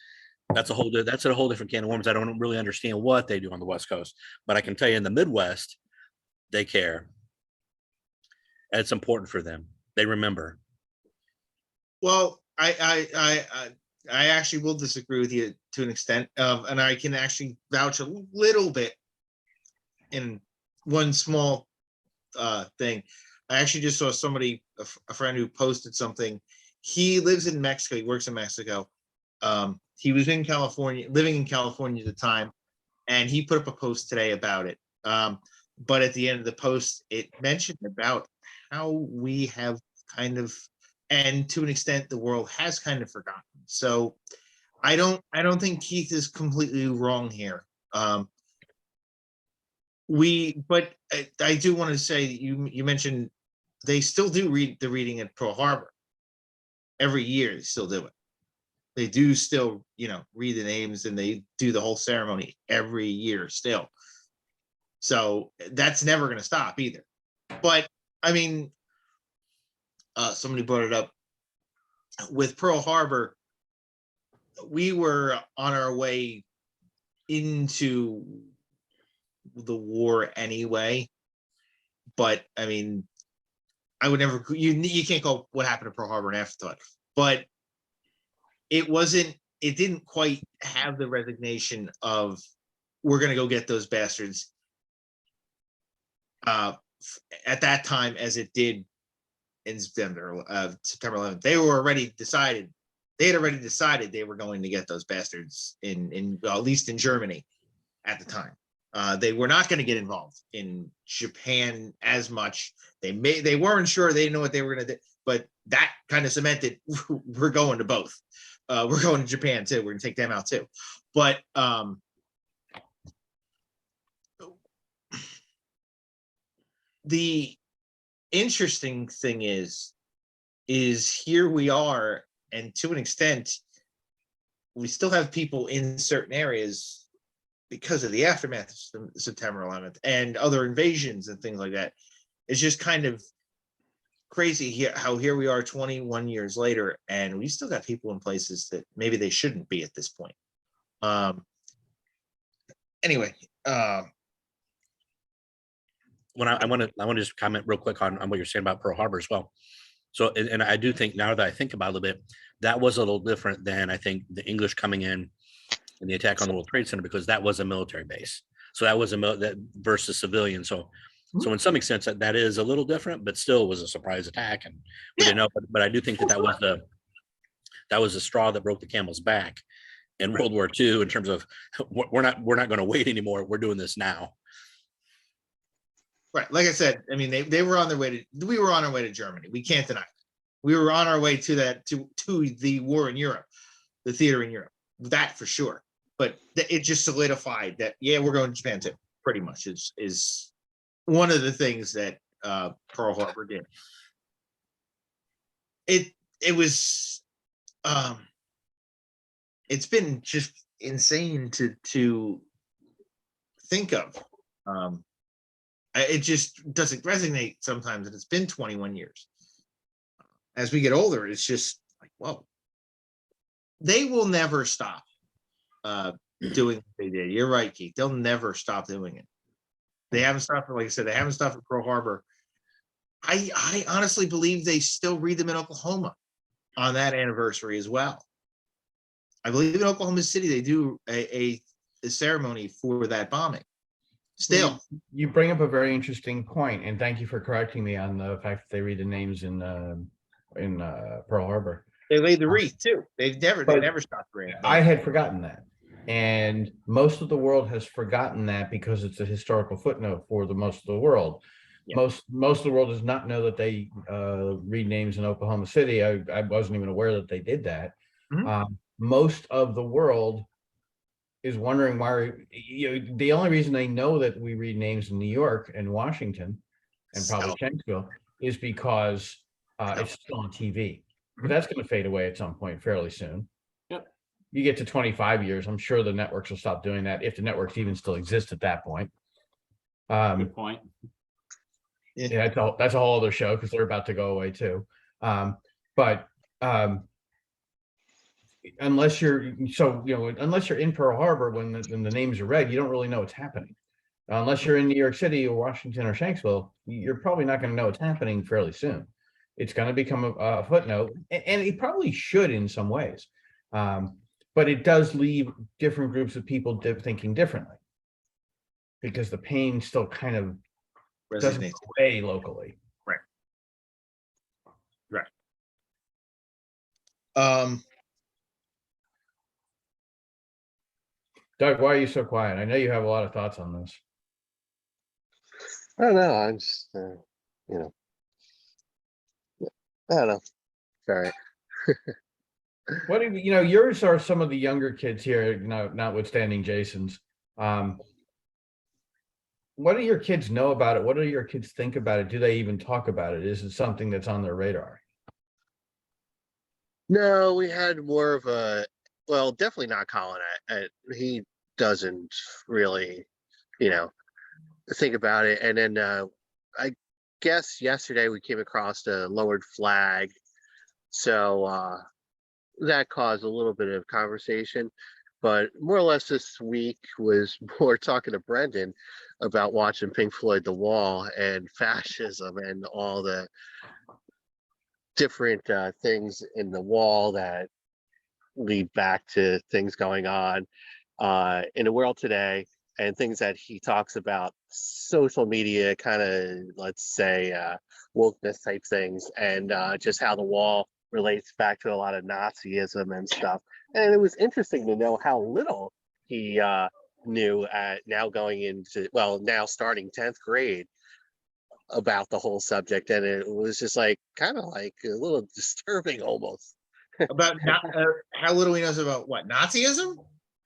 That's a whole different can of worms. I don't really understand what they do on the West Coast, but I can tell you in the Midwest, they care. And it's important for them. They remember. Well, I actually will disagree with you to an extent, and I can actually vouch a little bit in one small thing. I actually just saw somebody, a friend who posted something. He lives in Mexico. He works in Mexico. He was in California, living in California at the time, and he put up a post today about it. But at the end of the post, it mentioned about how we have kind of and to an extent, the world has kind of forgotten. So I don't think Keith is completely wrong here. But I do want to say that you mentioned they still do read the reading at Pearl Harbor every year. They still do it. They do still, read the names, and they do the whole ceremony every year still. So that's never going to stop either. But I mean, somebody brought it up with Pearl Harbor. We were on our way into the war anyway, but I mean, I would never, you can't go what happened to Pearl Harbor and afterthought, but it didn't quite have the resignation of we're going to go get those bastards at that time as it did in September 11th. They had already decided they were going to get those bastards in at least in Germany at the time. They were not going to get involved in Japan as much. They weren't sure. They didn't know what they were going to do, but that kind of cemented we're going to both. We're going to Japan too. We're going to take them out too. But the interesting thing is here we are, and to an extent, we still have people in certain areas because of the aftermath of September 11th and other invasions and things like that. It's just kind of crazy here how here we are 21 years later, and we still got people in places that maybe they shouldn't be at this point. Anyway, when I want to just comment real quick on what you're saying about Pearl Harbor as well. So, and I do think now that I think about it a little bit, that was a little different than I think the English coming in and the attack on the World Trade Center, because that was a military base. So that was that versus civilian. So in some extent that is a little different, but still was a surprise attack, and we didn't know. But I do think that was the straw that broke the camel's back in World War II in terms of we're not going to wait anymore. We're doing this now. right, like I said, I mean, they were on their way to. We were on our way to Germany. We can't deny it. We were on our way to that to the war in Europe, the theater in Europe. That for sure. But it just solidified that we're going to Japan too. Pretty much is one of the things that Pearl Harbor did. It was it's been just insane to think of. It just doesn't resonate sometimes that it's been 21 years. As we get older, it's just like, whoa. They will never stop doing what they did. You're right, Keith. They'll never stop doing it. They haven't stopped, like I said, they haven't stopped at Pearl Harbor. I honestly believe they still read them in Oklahoma on that anniversary as well. I believe in Oklahoma City they do a ceremony for that bombing. Still, you bring up a very interesting point, and thank you for correcting me on the fact that they read the names in Pearl Harbor. they laid the wreath too. They never stopped reading. I had forgotten that, and most of the world has forgotten that because it's a historical footnote for the most of the world. Yeah. Most of the world does not know that they read names in Oklahoma City. I wasn't even aware that they did that. Mm-hmm. Most of the world is wondering why. The only reason they know that we read names in New York and Washington and probably Shanksville is because it's still on TV. But that's going to fade away at some point fairly soon. Yep. You get to 25 years, I'm sure the networks will stop doing that, if the networks even still exist at that point. Good point. Yeah, that's a whole other show because they're about to go away too. But unless you're in Pearl Harbor when the names are read, you don't really know what's happening. Unless you're in New York City or Washington or Shanksville, you're probably not going to know what's happening fairly soon. It's going to become a footnote, and it probably should in some ways. But it does leave different groups of people thinking differently because the pain still kind of doesn't go away locally. Right. Doug, why are you so quiet? I know you have a lot of thoughts on this. I don't know. I'm just, I don't know. Sorry. What do you know? Yours are some of the younger kids here, notwithstanding Jason's. What do your kids know about it? What do your kids think about it? Do they even talk about it? Is it something that's on their radar? No, we had more of a, well, definitely not Colin. He doesn't really, you know, think about it. And then I guess yesterday we came across a lowered flag. So that caused a little bit of conversation. But more or less this week was more talking to Brendan about watching Pink Floyd The Wall and fascism and all the different things in the wall that lead back to things going on in the world today, and things that he talks about, social media kind of, let's say, wokeness type things, and just how the wall relates back to a lot of Nazism and stuff. And it was interesting to know how little he knew at now going into, well, now starting 10th grade about the whole subject. And it was just like kind of like a little disturbing almost. About how little he knows about what, Nazism?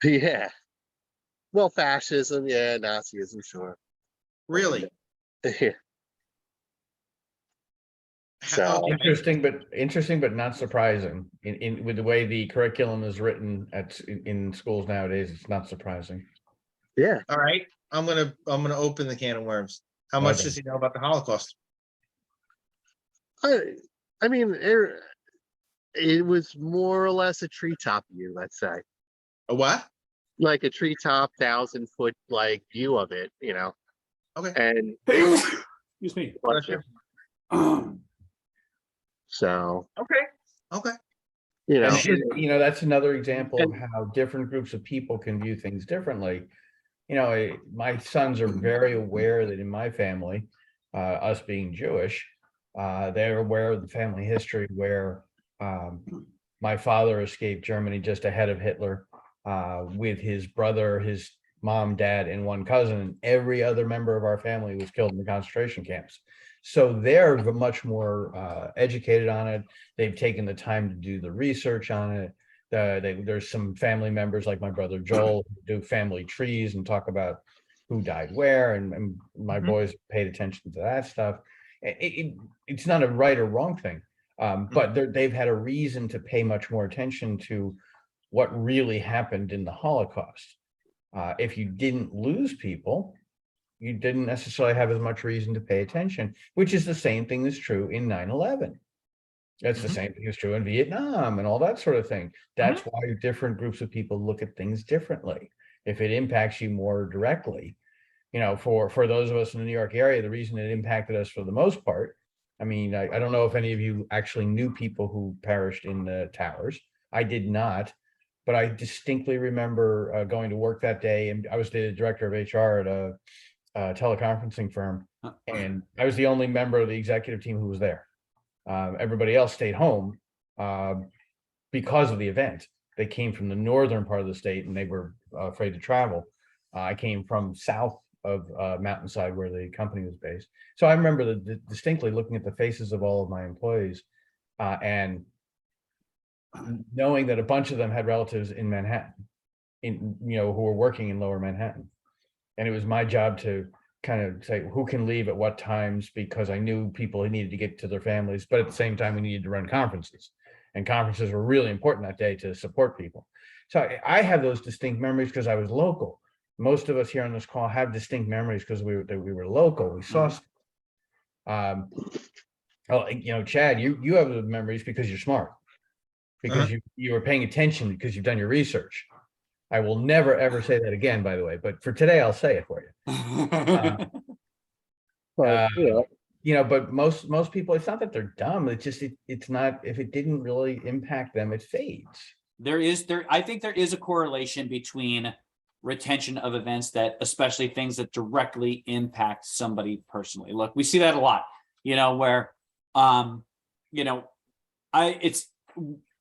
Yeah. Well, fascism, yeah, Nazism, sure. Really? Yeah. So Interesting, but not surprising. In with the way the curriculum is written in schools nowadays, it's not surprising. yeah. All right, I'm gonna open the can of worms. How much Okay. does he know about the Holocaust? I mean, it was more or less a treetop view, let's say. A what? Like a treetop 1,000-foot like view of it, you know. Okay. And Excuse me. Bless you. so, Okay. you know, And that's another example of how different groups of people can view things differently. My sons are very aware that in my family, us being Jewish, they're aware of the family history where my father escaped Germany just ahead of Hitler with his brother, his mom, dad, and one cousin. And every other member of our family was killed in the concentration camps. So they're much more educated on it. They've taken the time to do the research on it. There's some family members like my brother Joel who do family trees and talk about who died where, and my boys paid attention to that stuff. It's not a right or wrong thing, but they've had a reason to pay much more attention to what really happened in the Holocaust. If you didn't lose people, you didn't necessarily have as much reason to pay attention, which is the same thing that's true in 9/11. That's the same thing that's true in Vietnam and all that sort of thing. That's why different groups of people look at things differently. If it impacts you more directly, for those of us in the New York area, the reason it impacted us for the most part, I mean, I don't know if any of you actually knew people who perished in the towers. I did not, but I distinctly remember going to work that day, and I was the director of HR at a teleconferencing firm, and I was the only member of the executive team who was there. Everybody else stayed home because of the event. They came from the northern part of the state and they were afraid to travel. I came from south of Mountainside where the company was based. So I remember distinctly looking at the faces of all of my employees and knowing that a bunch of them had relatives in Manhattan, who were working in Lower Manhattan. And it was my job to kind of say who can leave at what times, because I knew people needed to get to their families, but at the same time we needed to run conferences, and conferences were really important that day to support people. So I have those distinct memories because I was local. Most of us here on this call have distinct memories because we were local. We saw Chad, you have the memories because you're smart, because you were paying attention, because you've done your research. I will never, ever say that again, by the way, but for today, I'll say it for you. But most people, it's not that they're dumb. It's just, it's not, if it didn't really impact them, it fades. I think there is a correlation between retention of events that, especially things that directly impact somebody personally. Look, we see that a lot, where, it's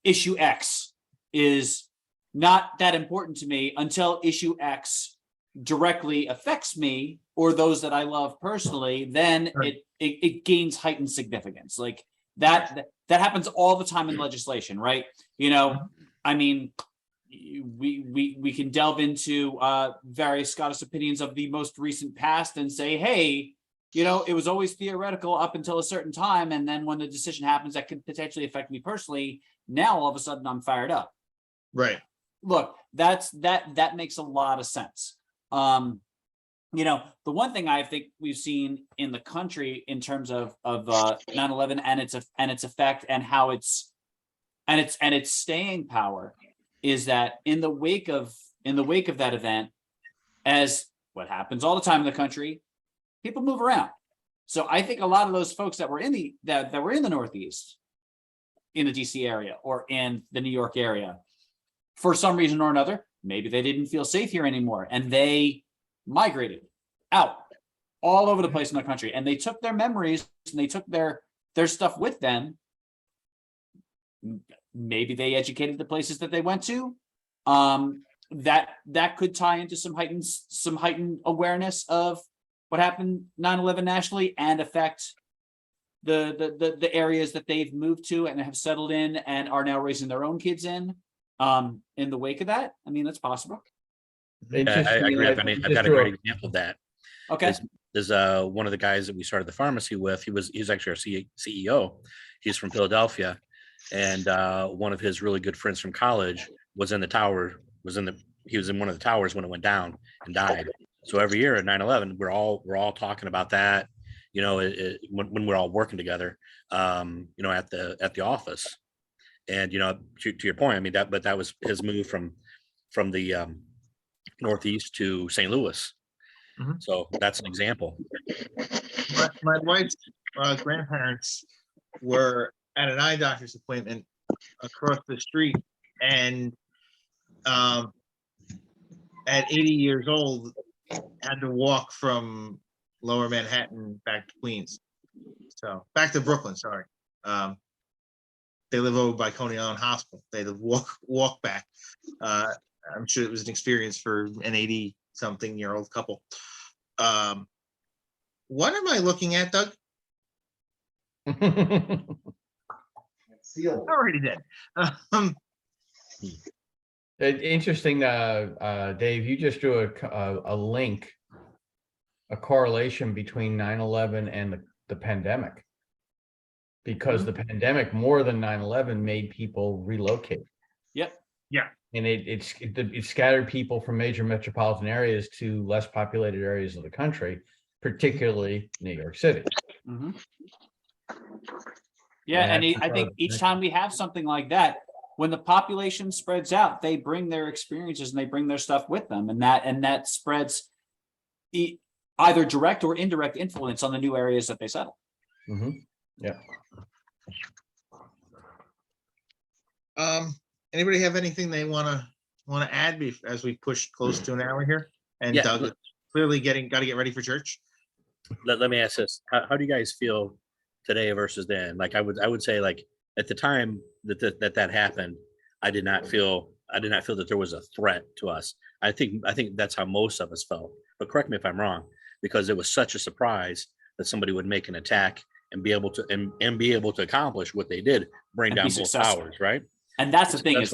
issue X is not that important to me until issue X directly affects me or those that I love personally. Then it gains heightened significance. Like that happens all the time in legislation, right? You know, I mean, we can delve into various Scottish opinions of the most recent past and say, hey, you know, it was always theoretical up until a certain time, and then when the decision happens that could potentially affect me personally, now all of a sudden I'm fired up. Right. Look, that makes a lot of sense. You know, the one thing I think we've seen in the country in terms of 9/11 and its effect and how its staying power is that in the wake of that event, as what happens all the time in the country, people move around. So I think a lot of those folks that were in the Northeast, in the DC area or in the New York area, for some reason or another, maybe they didn't feel safe here anymore, and they migrated out all over the place in the country, and they took their memories and they took their stuff with them. Maybe they educated the places that they went to. That could tie into some heightened awareness of what happened 9/11 nationally and affect the areas that they've moved to and have settled in and are now raising their own kids in the wake of that. I mean, that's possible. I agree. I've got a great example of that. Okay. There's one of the guys that we started the pharmacy with. He's actually our CEO. He's from Philadelphia, and one of his really good friends from college was in the tower. He was in one of the towers when it went down and died. So every year at 9/11, we're all talking about that. You know, when we're all working together, you know, at the office. And you know, to your point, I mean that was his move from the Northeast to St. Louis. Mhm. So that's an example. My wife's grandparents were at an eye doctor's appointment across the street, and at 80 years old, had to walk from Lower Manhattan back to Queens. So back to Brooklyn, sorry. They live over by Coney Island Hospital. They had to walk back. I'm sure it was an experience for an 80-something-year-old couple. What am I looking at, Doug? I already did. Interesting, Dave, you just drew a link, a correlation between 9/11 and the pandemic. Because the pandemic, more than 9/11, made people relocate. Yep. Yeah. And it scattered people from major metropolitan areas to less populated areas of the country, particularly New York City. Mm-hmm. Yeah, and I think each time we have something like that, when the population spreads out, they bring their experiences and they bring their stuff with them, and that spreads either direct or indirect influence on the new areas that they settle. Mm-hmm. Yeah. Anybody have anything they want to add as we push close to an hour here? And Yeah. Doug, clearly got to get ready for church. Let me ask this: How do you guys feel today versus then? Like I would say, like at the time that happened, I did not feel that there was a threat to us. I think that's how most of us felt. But correct me if I'm wrong, because it was such a surprise that somebody would make an attack and be able to accomplish what they did, bring And down be both successful. towers, right? And that's the thing is,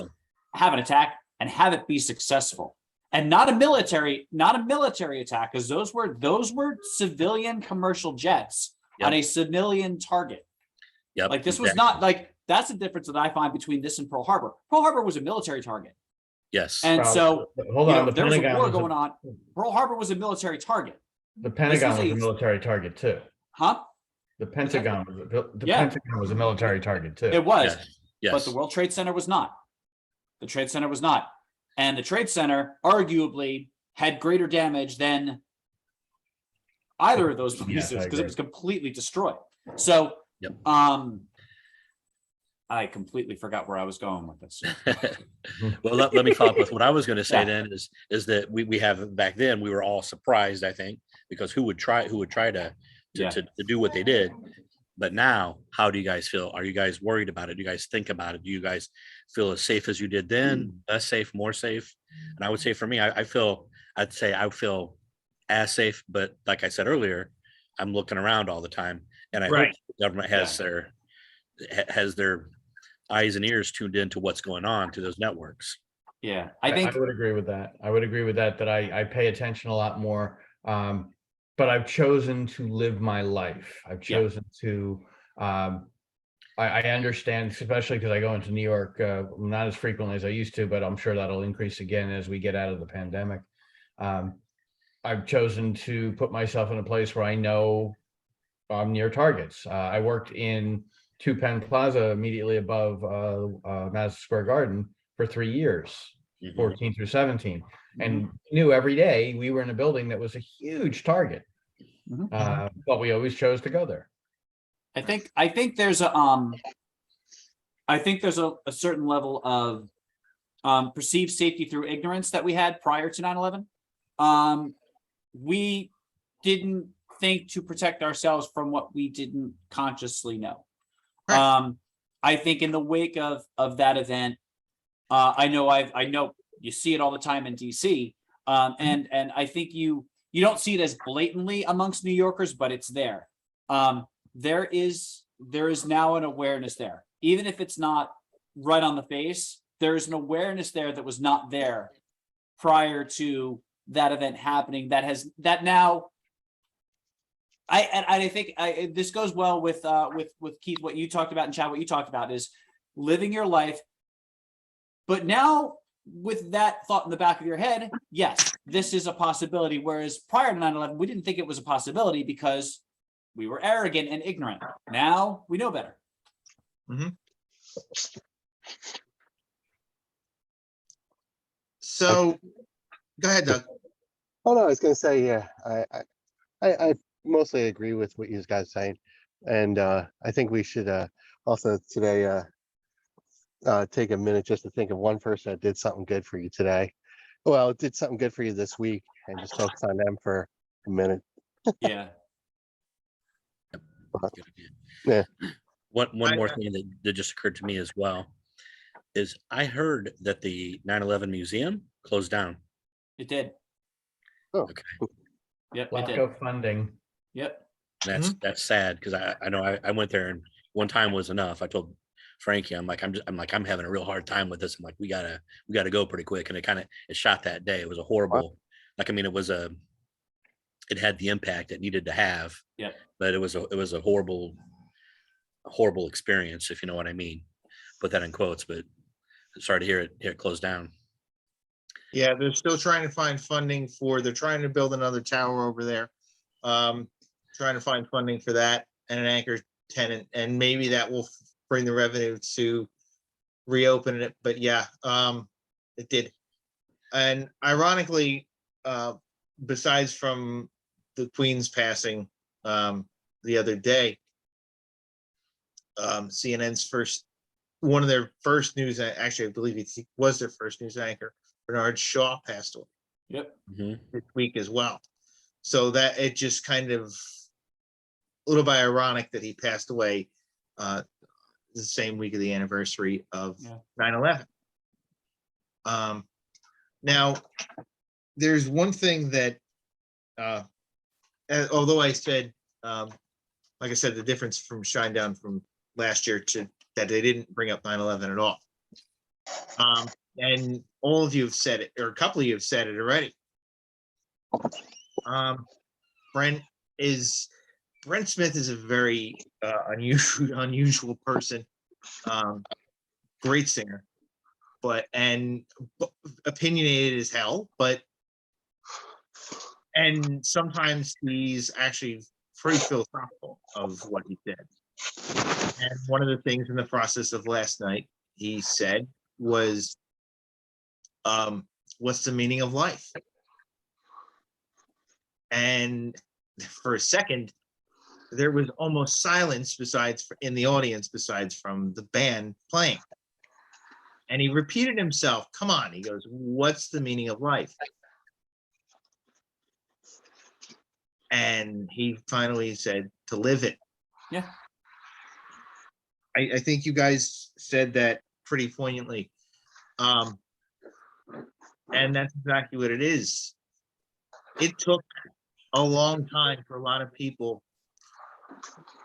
have an attack and have it be successful, and not a military attack, because those were civilian commercial jets on a civilian target. Yep. Like this was not like, that's the difference that I find between this and Pearl Harbor. Pearl Harbor was a military target. Yes. And so hold on, there was a war going on. Pearl Harbor was a military target. The Pentagon was a military target too. Huh? The Pentagon was a military target too. It was. Yes. But the World Trade Center was not. The Trade Center was not. And the Trade Center arguably had greater damage than either of those places because it was completely destroyed. So, Yep. I completely forgot where I was going with this. Well, let me follow up with what I was going to say. Then is that we have back then we were all surprised, I think, because who would try to do what they did. But now, how do you guys feel? Are you guys worried about it? Do you guys think about it? Do you guys feel as safe as you did then? Less safe, more safe? And I would say for me, I feel as safe, but like I said earlier, I'm looking around all the time, and I hope the government has has their eyes and ears tuned into what's going on to those networks. Yeah, I think I would agree with that. I would agree with that, that I pay attention a lot more. But I've chosen to live my life. I've Yeah. chosen to, I understand, especially because I go into New York, not as frequently as I used to, but I'm sure that'll increase again as we get out of the pandemic. I've chosen to put myself in a place where I know I'm near targets. I worked in Two Penn Plaza immediately above Madison Square Garden for 3 years, Mhm. 14 through 17, Mm-hmm. and knew every day we were in a building that was a huge target. Mhm. But we always chose to go there. I think there's a a certain level of perceived safety through ignorance that we had prior to 9/11. We didn't think to protect ourselves from what we didn't consciously know. Right. I think in the wake of that event, I know you see it all the time in DC, and I think you don't see it as blatantly amongst New Yorkers, but it's there. There is now an awareness there, even if it's not right on the face. There is an awareness there that was not there prior to that event happening. That now. I think this goes well with Keith, what you talked about, and Chad, what you talked about is living your life. But now, with that thought in the back of your head, yes, this is a possibility. Whereas prior to 9/11, we didn't think it was a possibility because we were arrogant and ignorant. Now we know better. So, go ahead, Doug. Oh no, I was gonna say, yeah, I mostly agree with what you guys are saying, and I think we should also today take a minute just to think of one person that did something good for you today. Well, did something good for you this week, and just focus on them for a minute. Yeah. Good idea. Yeah. One more thing that just occurred to me as well is I heard that the 9/11 museum closed down. It did. Oh. Okay. Yep. It Lack did. of funding. Yep. That's sad because I know I went there and one time was enough. I told Frankie, I'm having a real hard time with this. I'm like, we gotta go pretty quick. And it shot that day. It was a horrible, like, I mean, it had the impact it needed to have. Yep. But it was a horrible experience, if you know what I mean. Put that in quotes, but sorry to hear it closed down. Yeah, they're still trying to find funding they're trying to build another tower over there. Trying to find funding for that and an anchor tenant, and maybe that will bring the revenue to reopen it. But yeah, it did. And ironically, besides from the Queen's passing the other day, CNN's one of their first news, actually, I believe it was their first news anchor, Bernard Shaw, passed away Yep. this week as well. So that it just kind of a little bit ironic that he passed away the same week of the anniversary of 9/11. Now, there's one thing that, although I said, like I said, the difference from Shinedown from last year to that they didn't bring up 9/11 at all. And all of you have said it, or a couple of you have said it already. Brent Smith is a very unusual person. Great singer, but opinionated as hell, and sometimes he's actually pretty philosophical of what he said. And one of the things in the process of last night he said was, what's the meaning of life? And for a second, there was almost silence in the audience, besides from the band playing. And he repeated himself, come on, he goes, what's the meaning of life? And he finally said, to live it. Yeah. I think you guys said that pretty poignantly. And that's exactly what it is. It took a long time for a lot of people.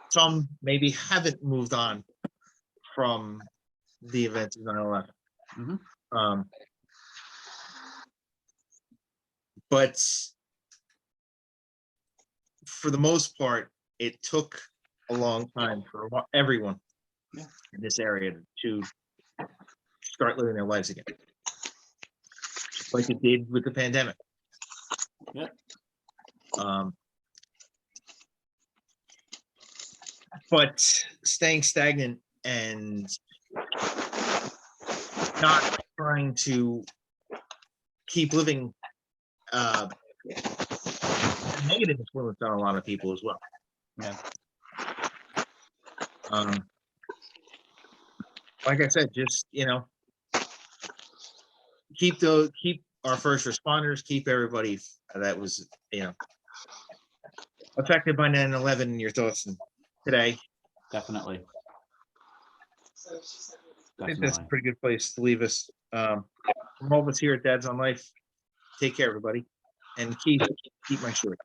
Some maybe haven't moved on from the events of 9/11. Mhm. But for the most part, it took a long time for everyone Yeah. in this area to start living their lives again, like it did with the pandemic. Yeah. But staying stagnant and not trying to keep living negative influence on a lot of people as well. Yeah. Like I said, just keep our first responders, keep everybody that was affected by 9/11 in your thoughts today. Definitely. I think that's a Definitely. pretty good place to leave us. From all of us here at Dads on Life, take care, everybody, and keep my shirt.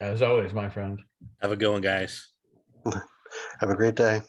As always, my friend. Have a good one, guys. Have a great day.